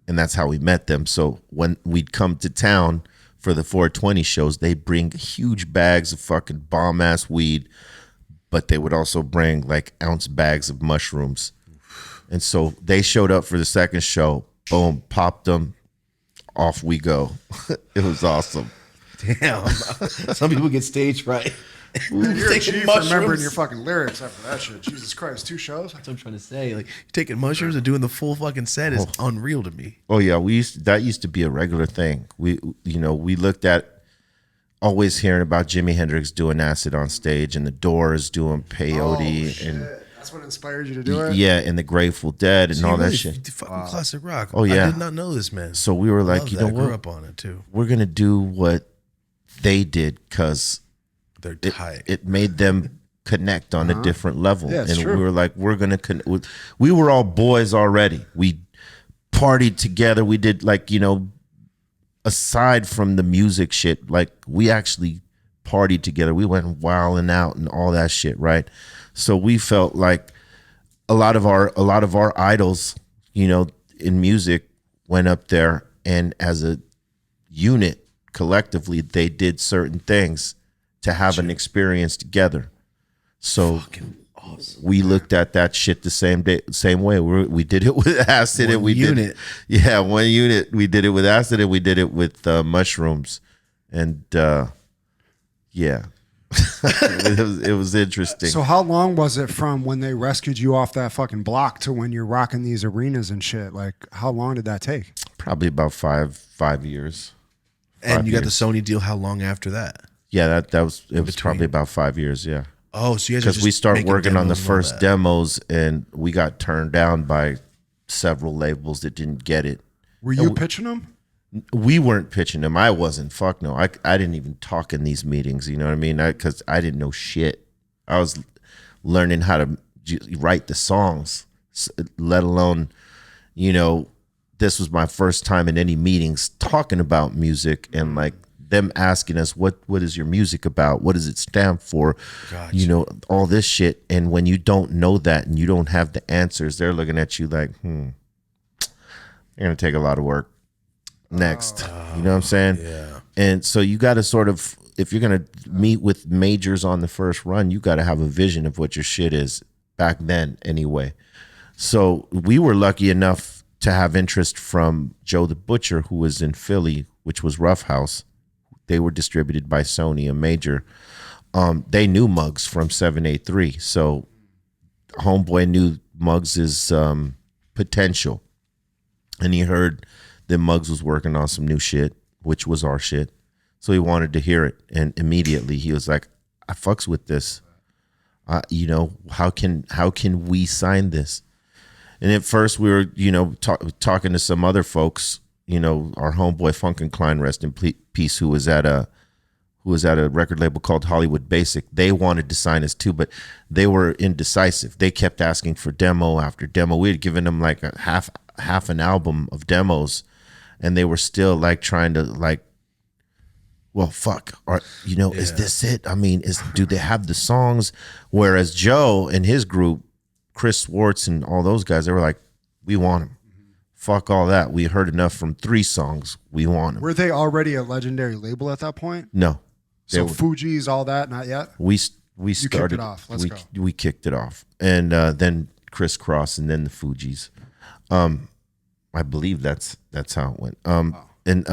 and that's how we met them. So when we'd come to town for the 420 shows, they'd bring huge bags of fucking bomb ass weed, but they would also bring like ounce bags of mushrooms. And so they showed up for the second show, boom, popped them. Off we go. It was awesome. Damn. Some people get stage fright. You're a G for remembering your fucking lyrics after that shit. Jesus Christ, 2 shows? That's what I'm trying to say. Like, you're taking mushrooms and doing the full fucking set is unreal to me. Oh yeah, that used to be a regular thing. We looked at always hearing about Jimi Hendrix doing acid on stage, and the Doors doing peyote, and that's what inspired you to do it? Yeah, and the Grateful Dead and all that shit. Fucking classic rock. Oh yeah, I did not know this, man. So we were like, you know what? I grew up on it too. We're gonna do what they did because they're tight. It made them connect on a different level. Yeah, and true. we were like, we were all boys already. We partied together. We did aside from the music shit, like we actually partied together. We went wilding out and all that shit, right? So we felt like a lot of our idols, in music went up there, and as a unit, collectively, they did certain things to have an experience together. So awesome, we looked at that shit the same way. We did it with acid, and we did one unit. We did it with acid, and we did it with mushrooms, and yeah. it was interesting. So how long was it from when they rescued you off that fucking block to when you're rocking these arenas and shit? Like, how long did that take? Probably about five years. And you got the Sony deal how long after that? Yeah, it was probably about 5 years, yeah. Oh, so you guys because we started working on the first demos, and we got turned down by several labels that didn't get it. Were you pitching them? We weren't pitching them. I wasn't. Fuck no. I didn't even talk in these meetings. You know what I mean? Because I didn't know shit. I was learning how to write the songs, let alone, this was my first time in any meetings talking about music, and like them asking us, what is your music about? What does it stand for? Gotcha. All this shit. And when you don't know that and you don't have the answers, they're looking at you like, you're going to take a lot of work. next. You know what I'm saying? Yeah. And so you got to sort of, if you're going to meet with majors on the first run, you got to have a vision of what your shit is back then anyway. So we were lucky enough to have interest from Joe the Butcher, who was in Philly, which was Rough House. They were distributed by Sony, a major. They knew Muggs from 783. So homeboy knew Muggs' potential. And he heard that Muggs was working on some new shit, which was our shit. So he wanted to hear it. And immediately he was like, I fucks with this. You know, how can we sign this? And at first we were, you know, talking to some other folks, you know, our homeboy Funkin' Klein, rest in peace, who was at a record label called Hollywood Basic. They wanted to sign us too, but they were indecisive. They kept asking for demo after demo. We had given them like a half an album of demos, and they were still like trying to like, well, fuck, or, you know, is this it? I mean, do they have the songs? Whereas Joe and his group, Chris Swartz and all those guys, they were like, we want him. Fuck all that. We heard enough from 3 songs. We want him. Were they already a legendary label at that point? No. So Fuji's, all that, not yet? We started. Kicked it off. Let's go. We kicked it off. And then Criss Cross and then the Fugees. I believe that's how it went. And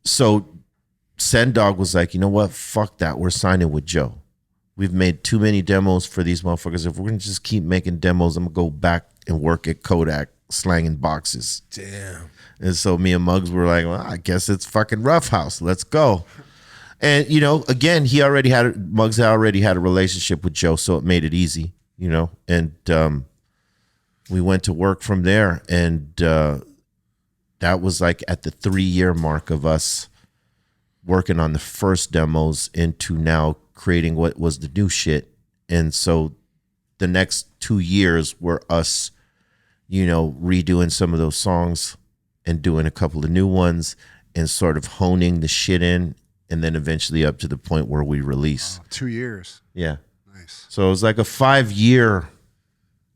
so Sendog was like, you know what? Fuck that. We're signing with Joe. We've made too many demos for these motherfuckers. If we're going to just keep making demos, I'm going to go back and work at Kodak slanging boxes. Damn. And so me and Muggs were like, well, I guess it's fucking Rough House. Let's go. And, you know, again, Muggs already had a relationship with Joe, so it made it easy, you know. And we went to work from there. And that was like at the 3-year mark of us working on the first demos into now creating what was the new shit. And so the next 2 years were us, you know, redoing some of those songs and doing a couple of new ones and sort of honing the shit in, and then eventually up to the point where we release. 2 years. Yeah. Nice. So it was like a 5-year,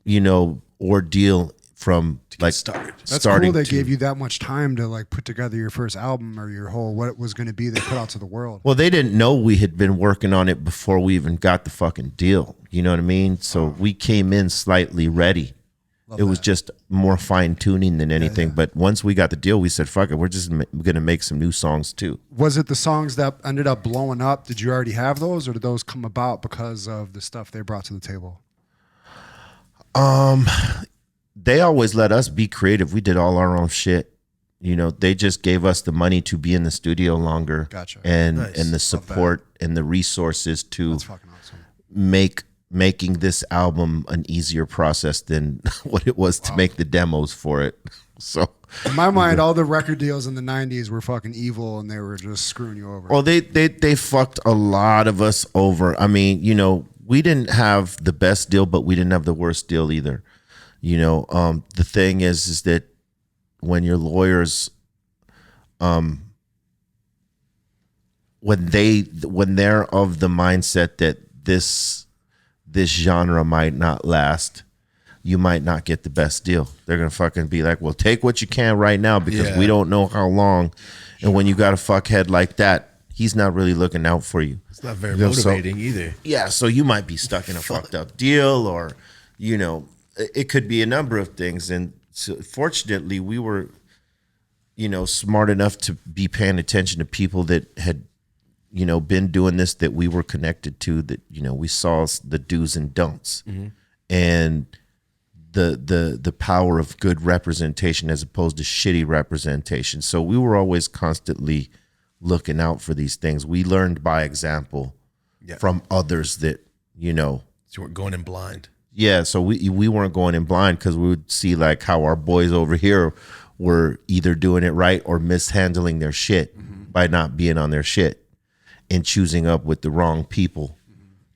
you know, ordeal from like started. That's starting cool they to, gave you that much time to like put together your first album or your whole, what it was going to be they put out to the world. Well, they didn't know we had been working on it before we even got the fucking deal. You know what I mean? So we came in slightly ready. It was just more fine tuning than anything. Yeah. But once we got the deal, we said, fuck it, we're just going to make some new songs too. Was it the songs that ended up blowing up? Did you already have those, or did those come about because of the stuff they brought to the table? They always let us be creative. We did all our own shit. You know, they just gave us the money to be in the studio longer. Gotcha. And the support and the resources to That's fucking awesome. making this album an easier process than what it was to make the demos for it. So in my mind, all the record deals in the 90s were fucking evil and they were just screwing you over. Well, they fucked a lot of us over. I mean, you know, we didn't have the best deal, but we didn't have the worst deal either. You know, the thing is that when your lawyers, when they're of the mindset that this genre might not last, you might not get the best deal. They're gonna fucking be like, well, take what you can right now because we don't know how long. And when you got a fuckhead like that, he's not really looking out for you. It's not very motivating either. Yeah, so you might be stuck in a fucked up deal, or, you know, it could be a number of things. And so fortunately, we were, you know, smart enough to be paying attention to people that had, you know, been doing this, that we were connected to, that, you know, we saw the do's and don'ts. Mm-hmm. And the power of good representation as opposed to shitty representation. So we were always constantly looking out for these things. We learned by example from others that, you know. So you weren't going in blind. Yeah, so we weren't going in blind because we would see like how our boys over here were either doing it right or mishandling their shit by not being on their shit and choosing up with the wrong people,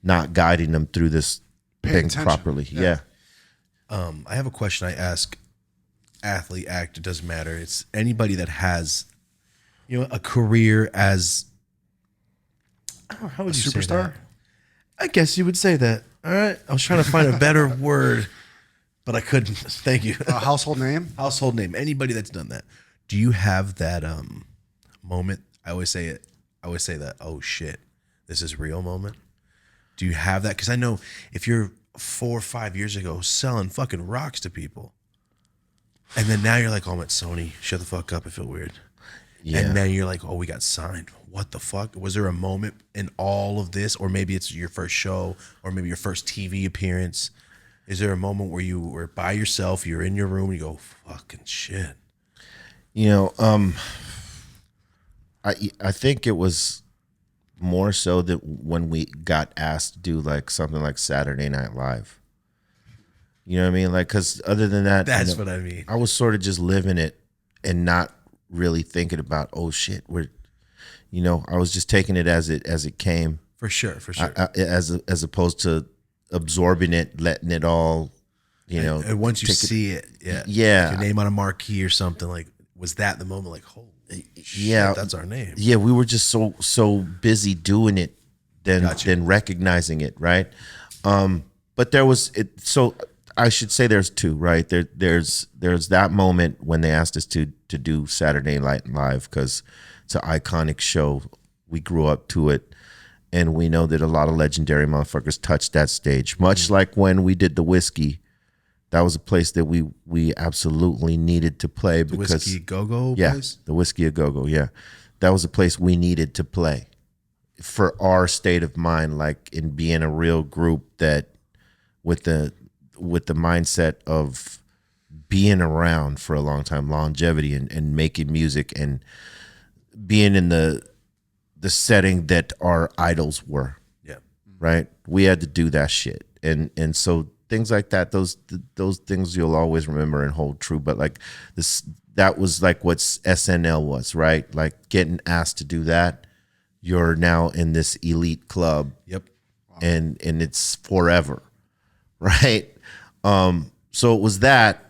not guiding them through this thing properly. Yeah. I have a question I ask athlete, actor, doesn't matter. It's anybody that has, you know, a career as, I don't know, how would you say that? I guess you would say that. All right. I was trying to find a better word, but I couldn't. Thank you. A household name? Household name. Anybody that's done that. Do you have that moment? I always say it. I always say that. Oh shit, this is real moment. Do you have that? Because I know if you're 4 or 5 years ago selling fucking rocks to people, and then now you're like, oh, I'm at Sony. Shut the fuck up. I feel weird. Yeah. And then you're like, oh, we got signed. What the fuck? Was there a moment in all of this, or maybe it's your first show, or maybe your first TV appearance? Is there a moment where you were by yourself, you're in your room, and you go, fucking shit? You know, I think it was more so that when we got asked to do like something like Saturday Night Live. You know what I mean? Like, because other than that, that's what I mean. I was sort of just living it and not really thinking about, oh shit, I was just taking it as it came. For sure. As opposed to absorbing it, letting it all, And once you see it, yeah, like your name on a marquee or something, like, was that the moment? Like, holy shit, that's our name. Yeah, we were just so busy doing it than recognizing it, right? But there was it. So I should say there's two, right? There's that moment when they asked us to do Saturday Night Live because it's an iconic show. We grew up to it, and we know that a lot of legendary motherfuckers touched that stage. Much like when we did the Whiskey, that was a place that we absolutely needed to play because Whiskey Go-Go place? The Whiskey Go-Go, yeah. That was a place we needed to play for our state of mind, like in being a real group that with the mindset of being around for a long time, longevity and making music and being in the setting that our idols were. Yeah. Right? We had to do that shit. And so things like that, those things you'll always remember and hold true. But like that was like what SNL was, right? Like getting asked to do that. You're now in this elite club. Yep. Wow. And it's forever. Right? So it was that.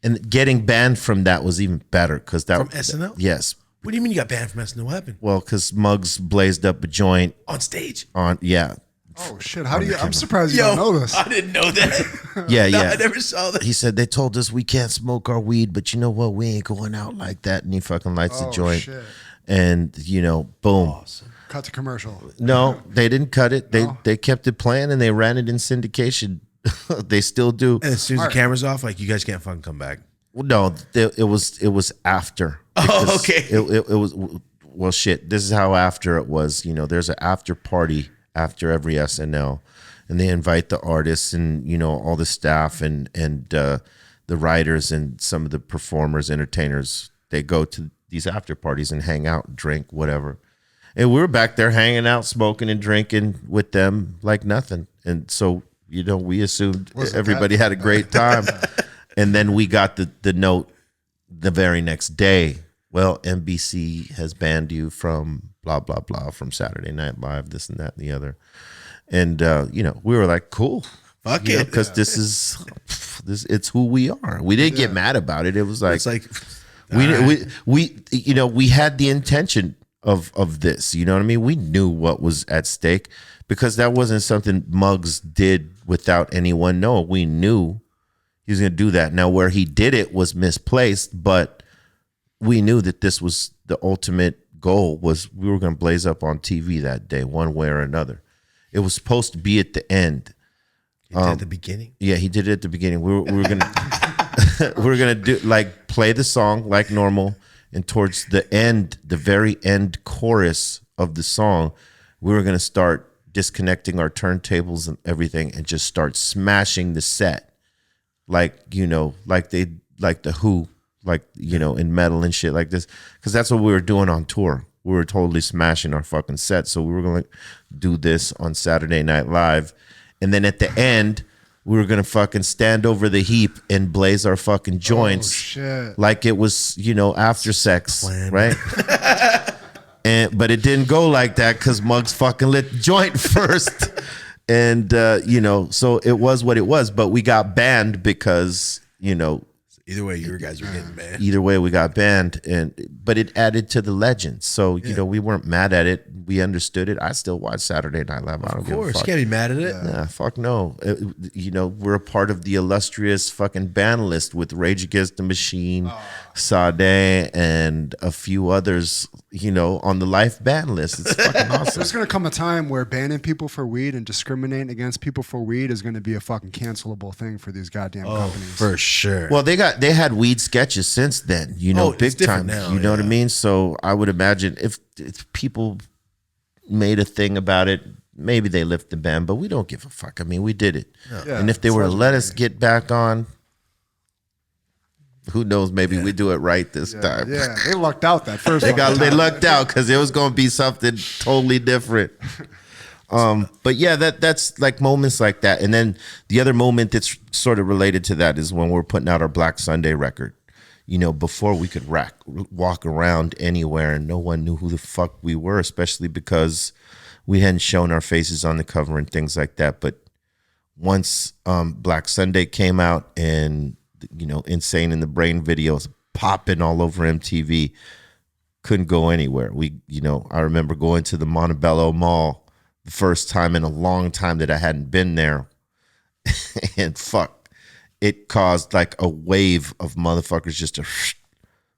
And getting banned from that was even better because that from SNL? Yes. What do you mean you got banned from SNL? What happened? Well, because Muggs blazed up a joint on stage. Yeah. Oh shit! How do you? I'm surprised you don't know this. I didn't know that. Yeah. I never saw that. He said they told us we can't smoke our weed, but you know what? We ain't going out like that. And he fucking lights the joint. Shit. And boom. Awesome. Cut the commercial. No, they didn't cut it. They kept it playing and they ran it in syndication. They still do. And as soon as the camera's off, like, you guys can't fucking come back. Well, no, it was after. Oh, okay. It was, well, shit. This is how after it was. There's an after party after every SNL, and they invite the artists and all the staff and the writers and some of the performers, entertainers. They go to these after parties and hang out, drink, whatever. And we were back there hanging out, smoking and drinking with them like nothing. And so we assumed everybody had a great time. And then we got the note the very next day. Well, NBC has banned you from blah, blah, blah, from Saturday Night Live, this and that and the other. And, we were like, cool. Fuck it. Because it's who we are. We didn't get mad about it. It was like, we had the intention of this, you know what I mean? We knew what was at stake because that wasn't something Muggs did without anyone knowing. We knew he was going to do that. Now, where he did it was misplaced, but we knew that this was the ultimate goal. Was we were going to blaze up on TV that day, one way or another. It was supposed to be at the end. He did it at the beginning? Yeah, he did it at the beginning. We were going to we were going to do like play the song like normal, and towards the end, the very end chorus of the song, we were going to start disconnecting our turntables and everything and just start smashing the set. Like the Who, in metal and shit like this, because that's what we were doing on tour. We were totally smashing our fucking set. So we were going to do this on Saturday Night Live, and then at the end, we were going to fucking stand over the heap and blaze our fucking joints like it was, after sex, right? But it didn't go like that because Muggs fucking lit the joint first. And, so it was what it was. But we got banned because, Either way, you guys were getting banned. Either way, we got banned, but it added to the legend. So you know, we weren't mad at it. We understood it. I still watch Saturday Night Live. I don't give a fuck. Of course, you can't be mad at it. Nah, fuck no. You know, we're a part of the illustrious fucking ban list with Rage Against the Machine, Sade, and a few others. You know, on the life ban list. It's fucking awesome. There's gonna come a time where banning people for weed and discriminating against people for weed is gonna be a fucking cancelable thing for these goddamn companies. For sure. Well, they had weed sketches since then, you know, big time. Now, you know what I mean? So I would imagine if people made a thing about it, maybe they lift the ban, but we don't give a fuck. I mean, we did it. Yeah, and if they were to let us get back on, who knows, maybe we do it right this time. Yeah, they lucked out that first They lucked out because it was going to be something totally different. But yeah, that's like moments like that. And then the other moment that's sort of related to that is when we're putting out our Black Sunday record. You know, before we could walk around anywhere and no one knew who the fuck we were, especially because we hadn't shown our faces on the cover and things like that. But once Black Sunday came out and, you know, Insane in the Brain videos popping all over MTV, couldn't go anywhere. I remember going to the Montebello Mall the first time in a long time that I hadn't been there. And fuck, it caused like a wave of motherfuckers just to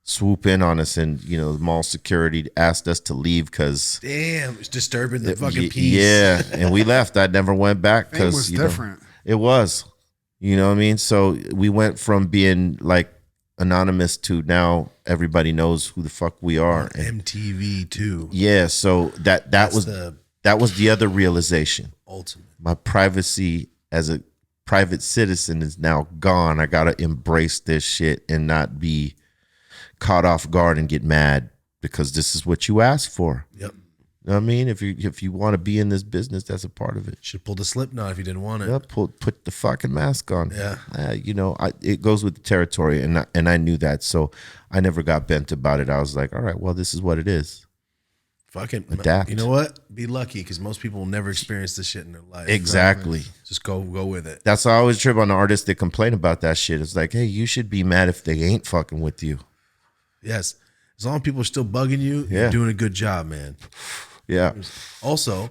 swoop in on us. And, you know, the mall security asked us to leave because... Damn, it's disturbing the fucking peace. Yeah, and we left. I never went back because... It was different. It was. You know what I mean? So we went from being like anonymous to now everybody knows who the fuck we are. And MTV too. Yeah, so that was the other realization. Ultimate. My privacy as a private citizen is now gone. I gotta embrace this shit and not be caught off guard and get mad because this is what you asked for. Yep. You know what I mean? If you want to be in this business, that's a part of it. Should pull the Slipknot if you didn't want it. Yeah, put the fucking mask on. Yeah. You know, it goes with the territory, and I knew that, so I never got bent about it. I was like, all right, well, this is what it is. Fucking adapt. You know what? Be lucky because most people will never experience this shit in their life. Exactly. Just go with it. That's why I always trip on the artists that complain about that shit. It's like, hey, you should be mad if they ain't fucking with you. Yes. As long as people are still bugging you, you're doing a good job, man. Yeah. Also,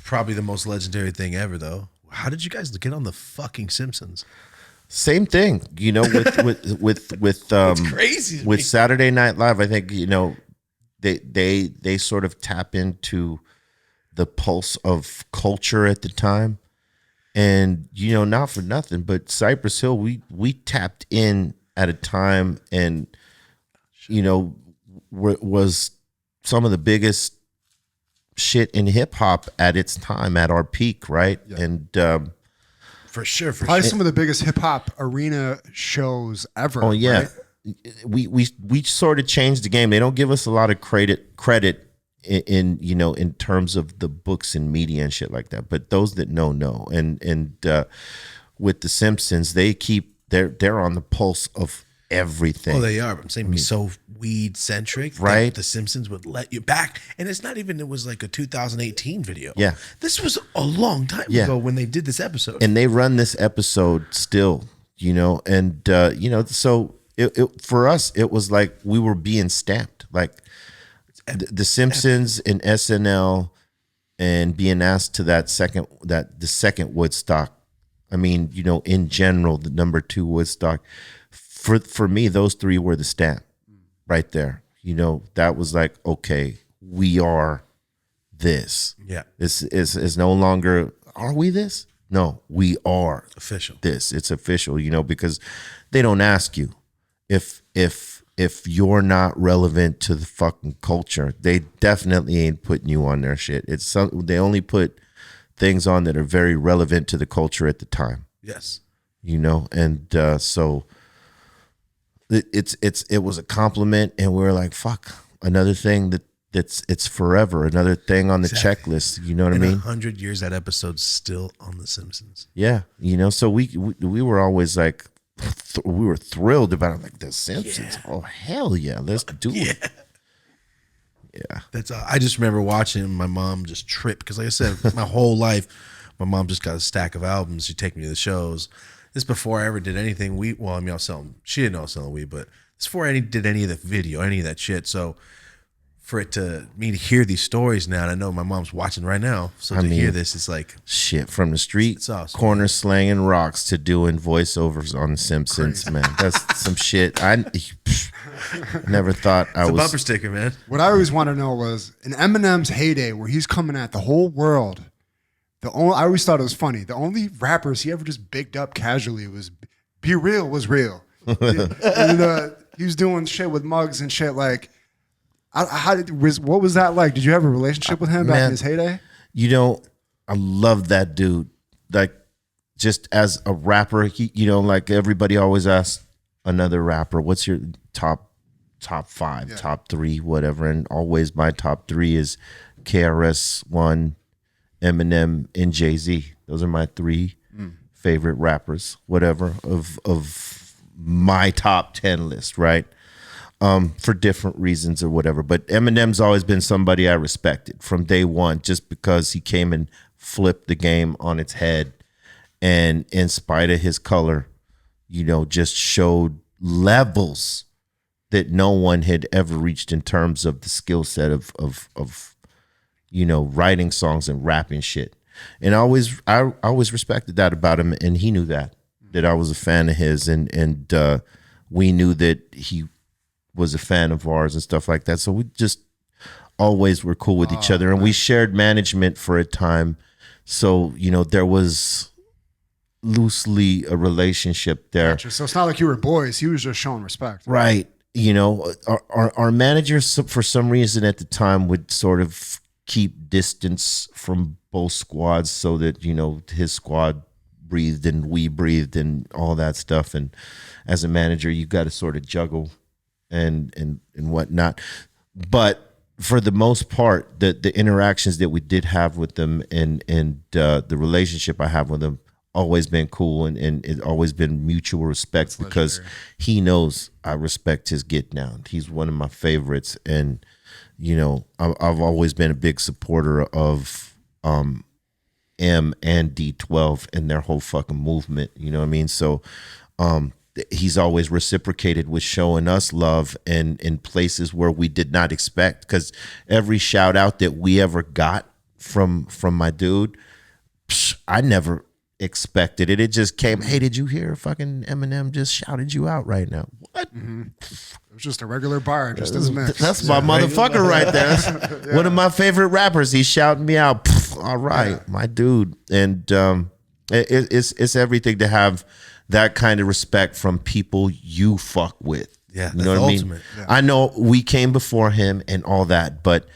probably the most legendary thing ever, though. How did you guys get on the fucking Simpsons? Same thing, you know, with it's crazy with Saturday Night Live. I think, you know, they sort of tap into the pulse of culture at the time, and you know, not for nothing, but Cypress Hill, we tapped in at a time, and you know, was some of the biggest shit in hip hop at its time, at our peak, right? Yeah. And for sure, probably some of the biggest hip hop arena shows ever. Oh yeah, right? we sort of changed the game. They don't give us a lot of credit in you know, in terms of the books and media and shit like that. But those that know. And with the Simpsons, they're on the pulse of everything. Oh, they are. I'm saying, so weed centric, right? The Simpsons would let you back, and it's not even. It was like a 2018 video. Yeah, this was a long time ago when they did this episode, and they run this episode still. You know, and you know, so it for us, it was like we were being stamped, like the Simpsons and SNL, and being asked to the second Woodstock. I mean, you know, in general, the number 2 Woodstock. For me, those 3 were the stamp right there. You know, that was like, okay, we are this. Yeah. This is no longer, are we this? No, we are official. This. It's official, you know, because they don't ask you if you're not relevant to the fucking culture. They definitely ain't putting you on their shit. They only put things on that are very relevant to the culture at the time. Yes. You know, and so it was a compliment, and we were like, fuck, another thing it's forever, another thing on the checklist. You know what I mean? 100 years, that episode's still on The Simpsons. Yeah, you know, so we were always like, we were thrilled about it, like The Simpsons. Yeah. Oh hell yeah, let's do it. Yeah, that's. I just remember watching my mom just trip because, like I said, my whole life, my mom just got a stack of albums. She'd take me to the shows. this before I ever did anything weed. Well, I mean, I was selling. She didn't know I was selling weed, but it's before I did any of the video, any of that shit. So for me to hear these stories now, and I know my mom's watching right now, so to hear this, it's like shit from the street, it's awesome, corner slanging rocks to doing voiceovers on The Simpsons, man. That's some shit. I never thought it's a bumper sticker, man. What I always want to know was in Eminem's heyday, where he's coming at the whole world. I always thought it was funny. The only rappers he ever just bigged up casually was BREAL was real. And, he was doing shit with mugs and shit like. What was that like? Did you have a relationship with him back in his heyday? You know, I love that dude. Like, just as a rapper, like everybody always asks another rapper, what's your top 5, top 3, whatever. And always my top 3 is KRS-One, Eminem, and Jay-Z. Those are my 3 favorite rappers, whatever, of my top 10 list, right? For different reasons or whatever. But Eminem's always been somebody I respected from day one, just because he came and flipped the game on its head. And in spite of his color, just showed levels that no one had ever reached in terms of the skill set of writing songs and rapping shit. And I always respected that about him. And he knew that I was a fan of his. And we knew that he was a fan of ours and stuff like that. So we just always were cool with each other, and we shared management for a time. So, there was loosely a relationship there. Gotcha. So it's not like you were boys. He was just showing respect. Right. Our manager, for some reason at the time, would sort of keep distance from both squads so that, his squad breathed and we breathed and all that stuff. And as a manager, you got to sort of juggle and whatnot. But for the most part, the interactions that we did have with them and the relationship I have with them always been cool, and it's always been mutual respect. That's because legendary. He knows I respect his get down. He's one of my favorites, and I've always been a big supporter of M and D12 and their whole fucking movement. You know what I mean? So he's always reciprocated with showing us love and in places where we did not expect, because every shout out that we ever got from my dude, I never expected it. It just came, hey, did you hear fucking Eminem just shouted you out right now? What? Mm-hmm. It was just a regular bar, just in the mix. That's my motherfucker right there. That's one of my favorite rappers. He's shouting me out. All right, my dude. And it's everything to have that kind of respect from people you fuck with. Yeah, you know what I mean? Yeah. I know we came before him and all that, but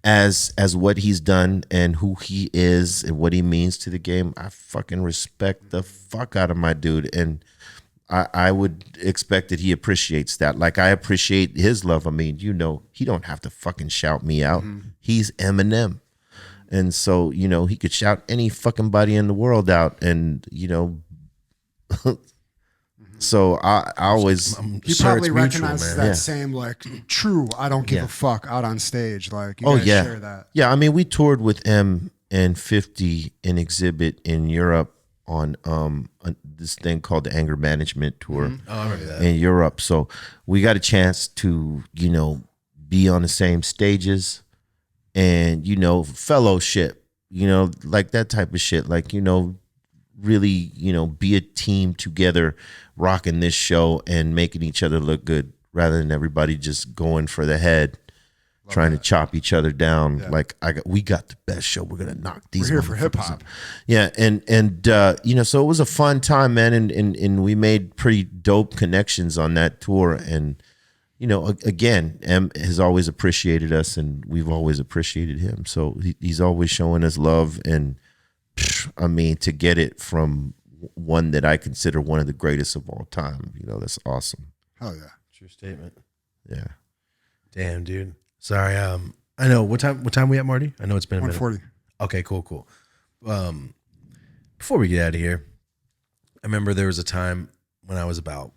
as what he's done and who he is and what he means to the game, I fucking respect the fuck out of my dude. And I would expect that he appreciates that. Like, I appreciate his love. I mean, he don't have to fucking shout me out. Mm-hmm. He's Eminem. And so, he could shout any fucking body in the world out, and, so I always he probably recognizes that same like true I don't give a fuck out on stage, like you guys share that. Yeah, I mean, we toured with M and 50 in exhibit in Europe on this thing called the Anger Management Tour. Mm-hmm. Oh, I remember that. In Europe. So we got a chance to be on the same stages and fellowship, like that type of shit, like really, be a team together, rocking this show and making each other look good, rather than everybody just going for the head, trying to chop each other down. Yeah. Like we got the best show. We're gonna knock these. We're here for hip hop. Yeah, and so it was a fun time, man, and we made pretty dope connections on that tour. And again, M has always appreciated us, and we've always appreciated him. So he's always showing us love, and I mean, to get it from one that I consider one of the greatest of all time, that's awesome. Hell yeah. True statement. Yeah. Damn, dude. Sorry. I know what time we at, Marty? I know it's been a minute. 1:40. Okay, cool. Before we get out of here, I remember there was a time when I was about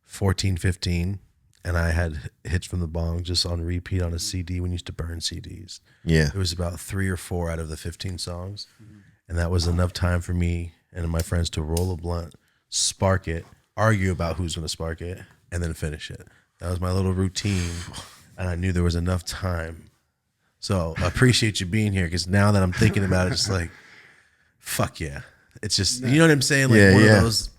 14, 15, and I had Hits from the Bong just on repeat on a CD when you used to burn CDs. Yeah. It was about 3 or 4 out of the 15 songs. And that was enough time for me and my friends to roll a blunt, spark it, argue about who's going to spark it, and then finish it. That was my little routine, and I knew there was enough time. So I appreciate you being here, because now that I'm thinking about it, it's like, fuck yeah. It's just, you know what I'm saying? Like one of those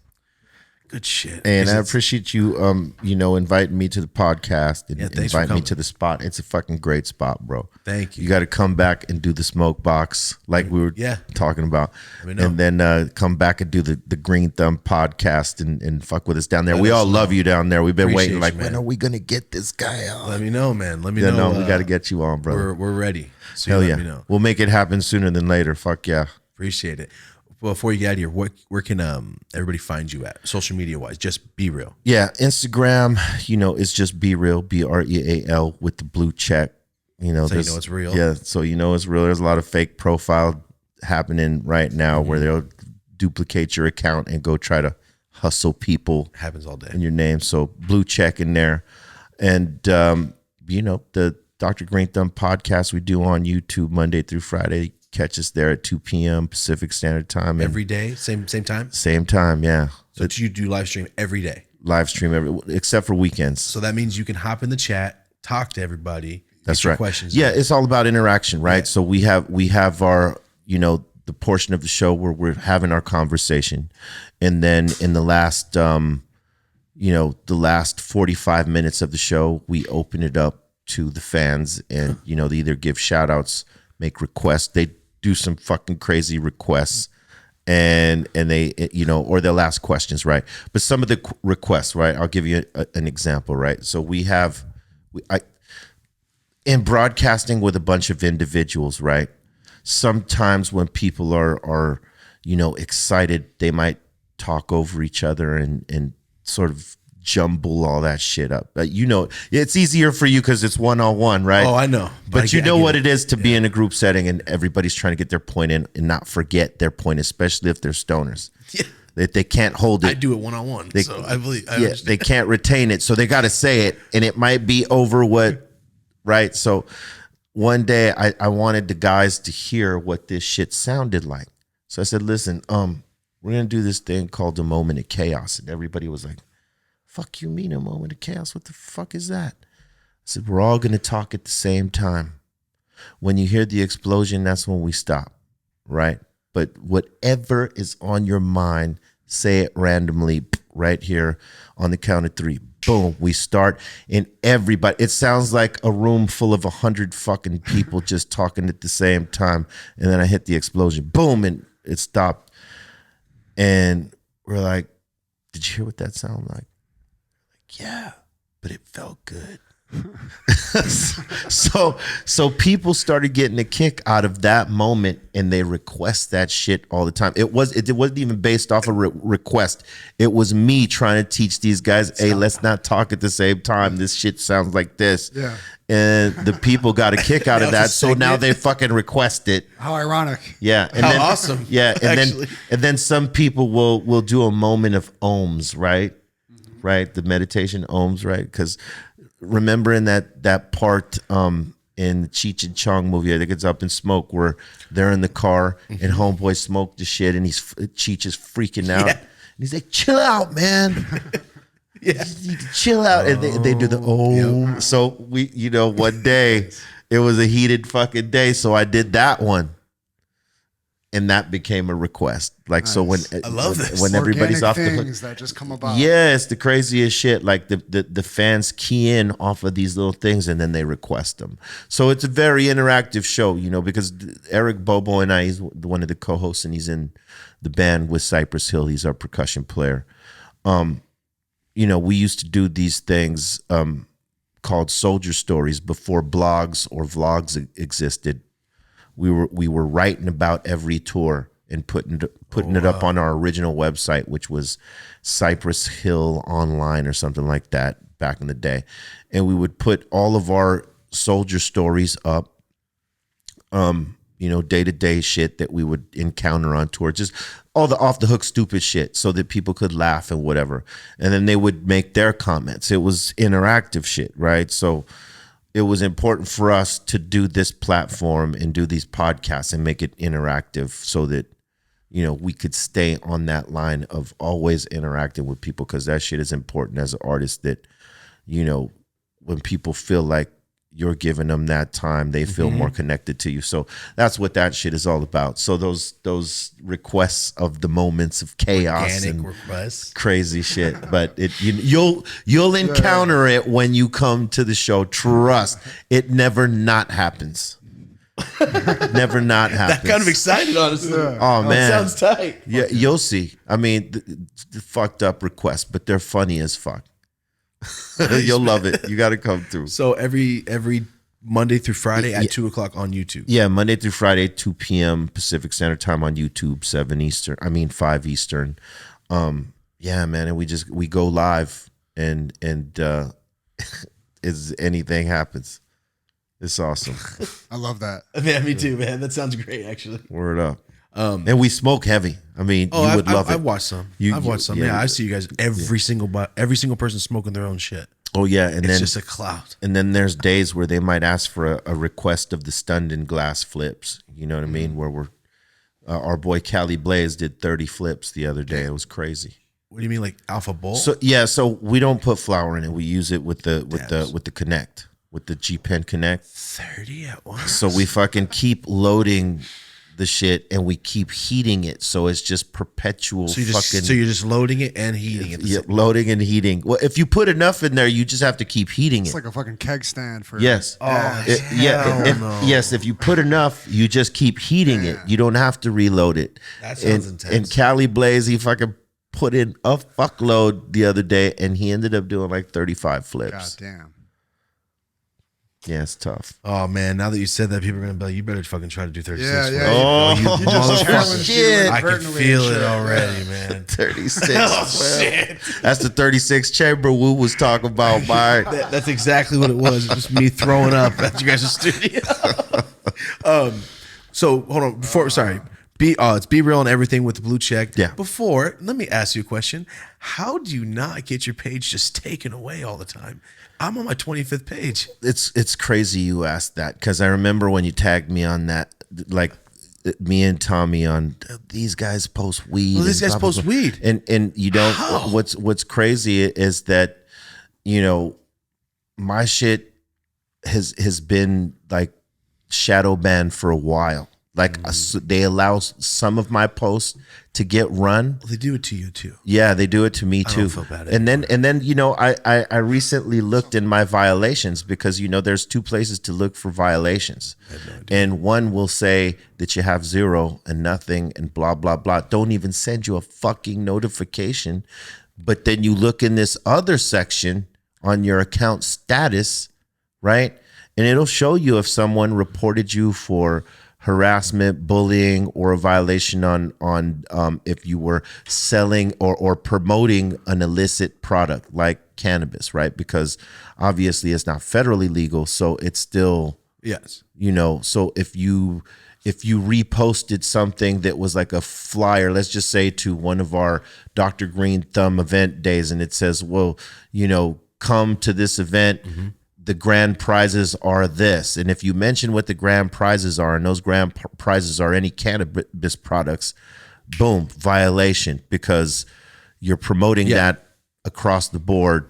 good shit. And I appreciate you, inviting me to the podcast and inviting me to the spot. It's a fucking great spot, bro. Thank you. You got to come back and do the smoke box like we were talking about. And then come back and do the Greenthumb podcast and fuck with us down there. We all love you down there. We've been waiting like, when are we going to get this guy on? Let me know, man. Let me know. We got to get you on, brother. We're ready. So Hell let me know. We'll make it happen sooner than later. Fuck yeah. Appreciate it. Well, before you get out of here, where can everybody find you at, social media wise? Just Be Real. Yeah, Instagram. It's just Be Real, BREAL with the blue check. So you know it's real. Yeah, so you know it's real. There's a lot of fake profile happening right now where they'll duplicate your account and go try to hustle people. Happens all day. In your name, so blue check in there, and the Dr. Greenthumb podcast we do on YouTube Monday through Friday. Catch us there at 2 p.m. Pacific Standard Time. Every day? Same time? Same time, yeah. So you do live stream every day? Live stream except for weekends. So that means you can hop in the chat, talk to everybody. That's right. Questions. Yeah, it's all about interaction, right? Yeah. So we have our, the portion of the show where we're having our conversation. And then in the last, the last 45 minutes of the show, we open it up to the fans and, they either give shout outs, make requests. They do some fucking crazy requests and they, or they'll ask questions, right? But some of the requests, right? I'll give you an example, right? So in broadcasting with a bunch of individuals, right? Sometimes when people are excited, they might talk over each other and sort of jumble all that shit up. But it's easier for you because it's one-on-one, right? Oh, I know. But you know what it is to be in a group setting and everybody's trying to get their point in and not forget their point, especially if they're stoners. Yeah. They can't hold it. I do it one-on-one, so I believe. They can't retain it, so they got to say it, and it might be over what, right? So one day I wanted the guys to hear what this shit sounded like. So I said, listen, we're going to do this thing called a moment of chaos. And everybody was like, fuck you mean a moment of chaos? What the fuck is that? I said, we're all going to talk at the same time. When you hear the explosion, that's when we stop, right? But whatever is on your mind, say it randomly right here on the count of 3. Boom, we start, and everybody, it sounds like a room full of 100 fucking people just talking at the same time. And then I hit the explosion, boom, and it stopped. And we're like, did you hear what that sounded like? Yeah, but it felt good. so people started getting a kick out of that moment, and they request that shit all the time. It wasn't even based off a request. It was me trying to teach these guys, hey, let's not talk at the same time. This shit sounds like this. Yeah. And the people got a kick out of that, so now they fucking request it. How ironic. Yeah. And then, awesome. Yeah. And then some people will do a moment of ohms, right? Right, the meditation ohms, right? Because remember in that part in the Cheech and Chong movie, I think it's Up in Smoke, where they're in the car and homeboy smoked the shit and Cheech is freaking out. Yeah. And he's like, chill out, man. Yeah, you need to chill out. And they do the oh. Yep. So we, one day it was a heated fucking day, so I did that one. And that became a request. Like, nice. So when I love this. When everybody's off the hook, that just come about. Yeah, it's the craziest shit. Like the fans key in off of these little things and then they request them. So it's a very interactive show, because Eric Bobo and I, he's one of the co-hosts and he's in the band with Cypress Hill. He's our percussion player. We used to do these things called soldier stories before blogs or vlogs existed. We were writing about every tour and putting it up on our original website, which was Cypress Hill Online or something like that back in the day. And we would put all of our soldier stories up, day-to-day shit that we would encounter on tour, just all the off-the-hook stupid shit so that people could laugh and whatever. And then they would make their comments. It was interactive shit, right? So it was important for us to do this platform and do these podcasts and make it interactive so that we could stay on that line of always interacting with people, because that shit is important as an artist, that, when people feel like you're giving them that time, they feel more connected to you. So that's what that shit is all about. So those requests of the moments of chaos Organic and requests. crazy shit, but you'll encounter it when you come to the show. Trust, it never not happens. Never not happens. That kind of excited, honestly. Oh man, sounds tight. Yeah, you'll see. I mean, the fucked up requests, but they're funny as fuck. You'll love it. You got to come through. So every Monday through Friday at 2 o'clock on YouTube. Yeah, Monday through Friday, 2 p.m. Pacific Standard Time on YouTube, 5 Eastern. Yeah, man, and we go live, and is anything happens. It's awesome. I love that. Yeah, me too, man. That sounds great, actually. Word up. And we smoke heavy. I mean, you would love it. I've watched some. I've watched some. Yeah, Yeah, I see you guys. Every single person smoking their own shit. Oh yeah, and It's then just a cloud. and then there's days where they might ask for a request of the stunned in glass flips. You know what I mean? Where we're our boy Cali Blaze did 30 flips the other day. It was crazy. What do you mean, like Alpha Bowl? So we don't put flour in it. We use it with the Connect, with the G Pen Connect. 30 at once. So we fucking keep loading the shit, and we keep heating it, so it's just perpetual So fucking. you're just loading it and heating it. Yeah, loading and heating. Well, if you put enough in there, you just have to keep heating It's it. like a fucking keg stand for. Yes. no. Yes. If you put enough, you just keep heating it. You don't have to reload it. That sounds intense. And Cali Blaze, he fucking put in a fuckload the other day, and he ended up doing like 35 God flips. damn. Yeah, it's tough. Oh man, now that you said that, people are gonna be like, "You better fucking try to do 36." Yeah, yeah. Oh, you just challenged shit. you I can inadvertently feel and it shit. already, man. 36. Oh shit! That's the 36 chamber Wu was talking about, Bart. That's exactly what it was. Just me throwing up at you guys' studio. So hold on. It's Be Real and everything with the blue check. Yeah. Before, let me ask you a question. How do you not get your page just taken away all the time? I'm on my 25th page. It's crazy you asked that, because I remember when you tagged me on that, like me and Tommy on these guys post weed. Well, these and guys blah, blah, post blah. weed. And you don't. How? What's crazy is that, my shit has been like shadow banned for a while. Like they allow some of my posts to get run. Well, they do it to you too. Yeah, they do it to me too. don't feel bad and then I recently looked in my violations, because there's two places to look for violations. And one will say that you have 0 and nothing and blah blah blah. Don't even send you a fucking notification. But then you look in this other section on your account status, right? And it'll show you if someone reported you for harassment, bullying, or a violation on if you were selling or promoting an illicit product like cannabis, right? Because obviously it's not federally legal, so it's still, Yes. so if you reposted something that was like a flyer, let's just say to one of our Dr. Greenthumb event days, and it says, well, come to this event, the grand prizes are this. And if you mention what the grand prizes are, and those grand prizes are any cannabis products, boom, violation, because you're promoting that across the board.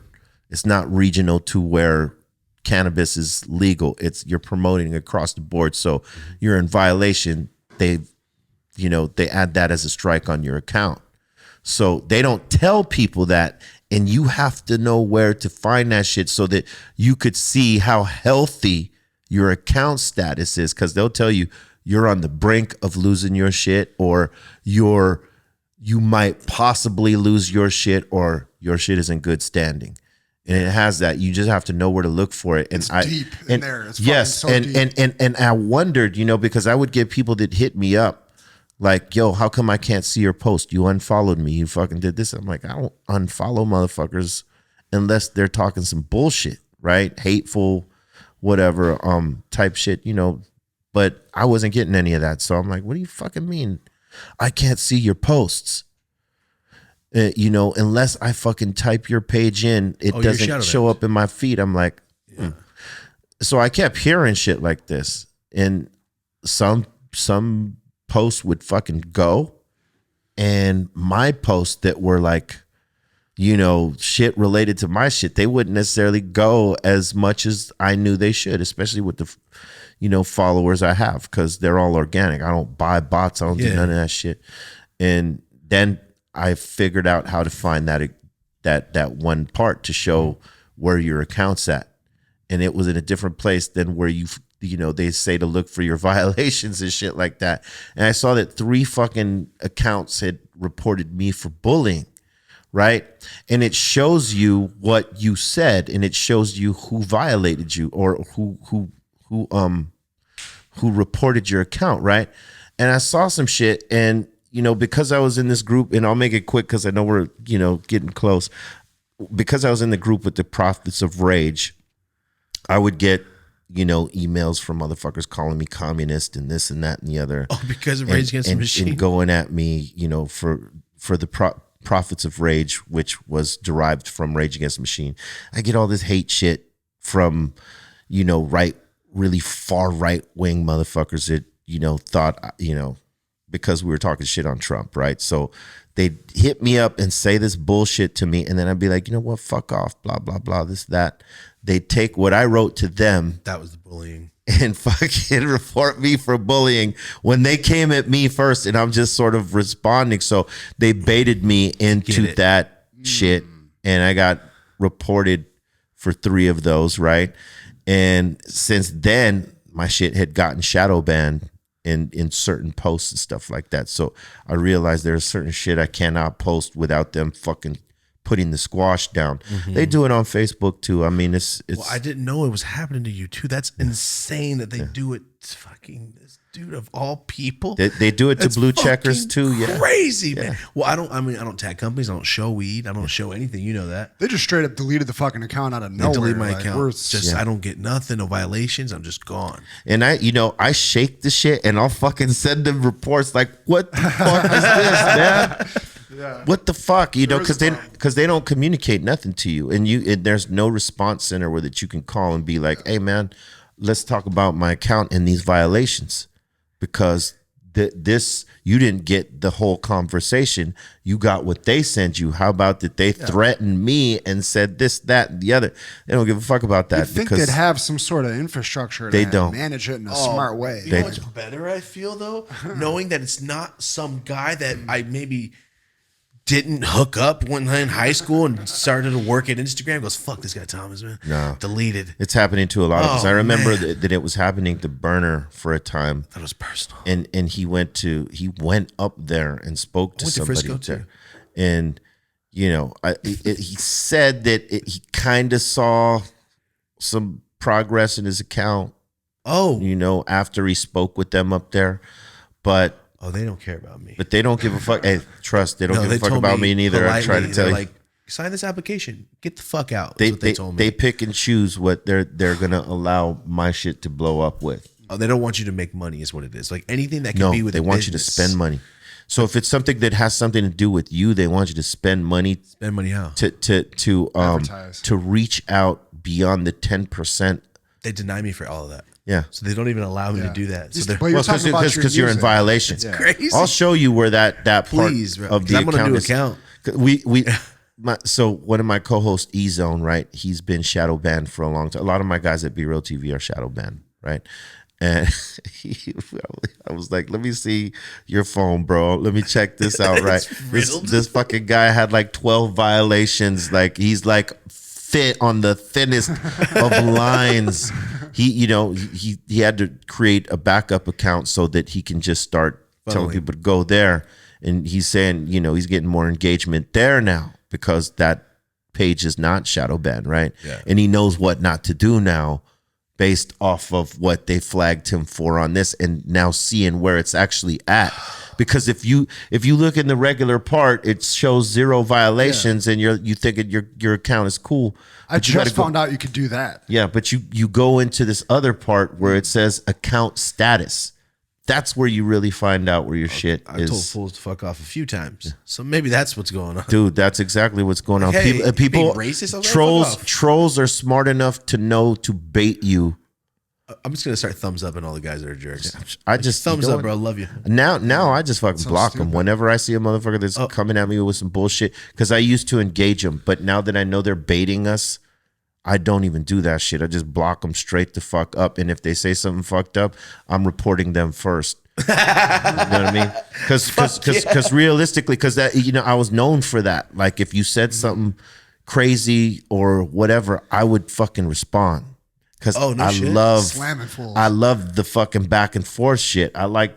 It's not regional to where cannabis is legal. You're promoting across the board. So you're in violation. They add that as a strike on your account. So they don't tell people that. And you have to know where to find that shit so that you could see how healthy your account status is, because they'll tell you you're on the brink of losing your shit, or you might possibly lose your shit, or your shit is in good standing. And it has that. You just have to know where to look for it. And It's deep in there. It's yes, fucking so deep. and I wondered, because I would get people that hit me up like, yo, how come I can't see your post? You unfollowed me. You fucking did this. I'm like, I don't unfollow motherfuckers unless they're talking some bullshit, right? Hateful, whatever, type shit, But I wasn't getting any of that. So I'm like, what do you fucking mean? I can't see your posts. Unless I fucking type your page in, it doesn't show up in my feed. I'm like, So I kept hearing shit like this. And some posts would fucking go, and my posts that were like, shit related to my shit, they wouldn't necessarily go as much as I knew they should, especially with the, followers I have, because they're all organic. I don't buy bots. I don't do none of that shit. And then I figured out how to find that one part to show where your account's at. And it was in a different place than where they say to look for your violations and shit like that. And I saw that 3 fucking accounts had reported me for bullying. Right. And it shows you what you said, and it shows you who violated you or who reported your account. Right. And I saw some shit, and, because I was in this group, and I'll make it quick because I know we're, getting close. Because I was in the group with the Prophets of Rage, I would get, emails from motherfuckers calling me communist and this and that and the other. Oh, because of Rage Against the Machine. And going at me, for the Prophets of Rage, which was derived from Rage Against the Machine. I get all this hate shit from, really far right wing motherfuckers that, thought, because we were talking shit on Trump, right? So they'd hit me up and say this bullshit to me, and then I'd be like, you know what, fuck off, blah, blah, blah, this, that. They'd take what I wrote to them. That was the bullying. And fucking report me for bullying when they came at me first, and I'm just sort of responding. So they baited me into that shit, and I got reported for 3 of those, right? And since then, my shit had gotten shadow banned in certain posts and stuff like that. So I realized there's certain shit I cannot post without them fucking putting the squash down. They do it on Facebook too. I mean, it's well, I didn't know it was happening to you too. That's insane that they do it to fucking this dude of all people. They do it to blue checkers too. Yeah, crazy, man. Well, I don't tag companies. I don't show weed. I don't show anything. You know that. They just straight up deleted the fucking account out of nowhere. They delete my account. I don't get nothing, no violations. I'm just gone. And I shake the shit, and I'll fucking send them reports like, what the fuck is this, man? Yeah. What the fuck, because they don't communicate nothing to you, and there's no response center where that you can call and be like, hey man, let's talk about my account and these violations, because this you didn't get the whole conversation. You got what they sent you. How about that they threatened me and said this, that, and the other? They don't give a fuck about that. You think they'd have some sort of infrastructure to manage it in a smart way. You know what's better, I feel, though? Knowing that it's not some guy that I maybe didn't hook up when in high school and started to work at Instagram. Goes, fuck this guy Thomas, man. No. Deleted. It's happening to a lot of us. I remember that it was happening to Burner for a time. That was personal. And he went up there and spoke to somebody Frisco too. And he said that he kind of saw some progress in his account. Oh, after he spoke with them up there, but. Oh, they don't care about me. But they don't give a fuck. Hey, trust, they don't give a fuck about me neither. I try to tell you. Like, sign this application. Get the fuck out. That's what they told me. They pick and choose what they're going to allow my shit to blow up with. Oh, they don't want you to make money is what it is. Like anything that can be with they want you to spend money. So if it's something that has something to do with you, they want you to spend money. Spend money how? To reach out beyond the 10%. They deny me for all of that. Yeah. So they don't even allow me to do that. So they're because you're in violation. It's crazy. I'll show you where that part of the account account is. Account. So one of my co-hosts, E-Zone, right? He's been shadow banned for a long time. A lot of my guys at BREAL TV are shadow banned, right? And I was like, let me see your phone, bro. Let me check this out, right? This fucking guy had like 12 violations. Like he's like fit on the thinnest of lines. He had to create a backup account so that he can just start telling people to go there. And he's saying, he's getting more engagement there now because that page is not shadow banned, right? Yeah. And he knows what not to do now based off of what they flagged him for on this, and now seeing where it's actually at. Because if you look in the regular part, it shows 0 violations, and you think your account is cool. I just found out you could do that. Yeah, but you go into this other part where it says account status. That's where you really find out where your shit is. I told fools to fuck off a few times, so maybe that's what's going on. Dude, that's exactly what's going on. People racist, trolls are smart enough to know to bait you I'm just gonna start thumbs up and all the guys that are jerks. I just Thumbs up, bro. I love you. Now I just fucking So block them stupid. whenever I see a motherfucker that's coming at me with some bullshit. Because I used to engage them, but now that I know they're baiting us, I don't even do that shit. I just block them straight the fuck up. And if they say something fucked up, I'm reporting them first. You know what I mean? Because realistically, because that I was known for that. Like if you said something crazy or whatever, I would fucking respond. Because I Slamming fools. love the fucking back and forth shit. I like,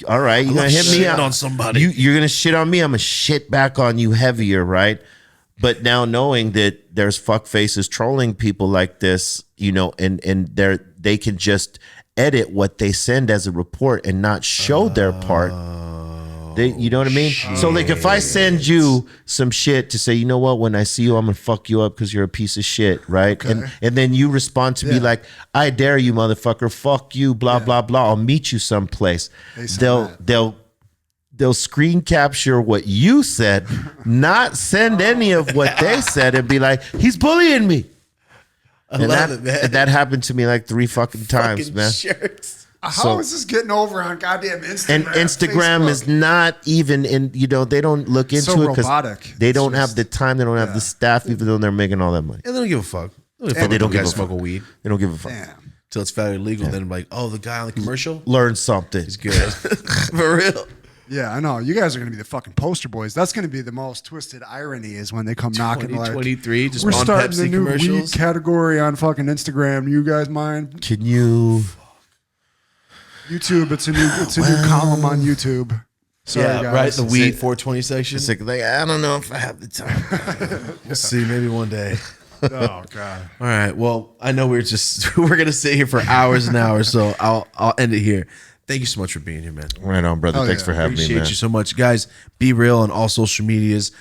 all right, you're gonna hit me shitting up on somebody. You're gonna shit on me. I'm gonna shit back on you heavier, right? But now knowing that there's fuck faces trolling people like this, and they can just edit what they send as a report and not show their part. You know what I mean? Shit. So like if I send you some shit to say, you know what, when I see you, I'm gonna fuck you up because you're a piece of shit, right? Okay. And then you respond to me like, I dare you, motherfucker, fuck you, blah, blah, blah. I'll meet you someplace. They'll screen capture what you said, not send any of what they said and be like, he's bullying me. I love it, man. And that happened to me like 3 fucking times, man. Shirts. How is this getting over on goddamn Instagram? And Instagram Facebook? is not even in, they don't look into so it because robotic. they don't have the time, they don't have the staff, even though they're making all that money. Yeah, they don't give a fuck. They don't give a fuck. Smoke a weed They don't give a fuck. Damn. till it's federally legal. Then like, oh, the guy on the commercial, Learn something. he's good for real. Yeah, I know. You guys are going to be the fucking poster boys. That's going to be the most twisted irony is when they come knocking like, 2023, just we're on starting Pepsi the new weed commercials. category on fucking Instagram. You guys mind? Can you? YouTube, it's a new column on YouTube. Sorry, Yeah, guys. right. The weed 420 section. It's like, I don't know if I have the time. We'll see. Maybe one day. Oh god. All right. Well, I know we're gonna sit here for hours and hours, so I'll end it here. Thank you so much for being here, man. Right on, brother. Oh, Thanks yeah. for having me, Appreciate man. you so much, guys. Be real on all social medias.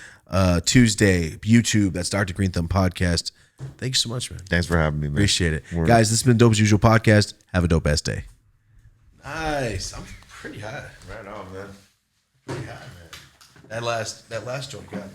Tuesday, YouTube. That's Dr. Greenthumb podcast. Thank you so much, man. Thanks for having me, man. Appreciate it, Word. guys. This has been Dope as Usual podcast. Have a dope ass day. Nice. I'm pretty high. Right on, man. Pretty high, man. That last joint got me.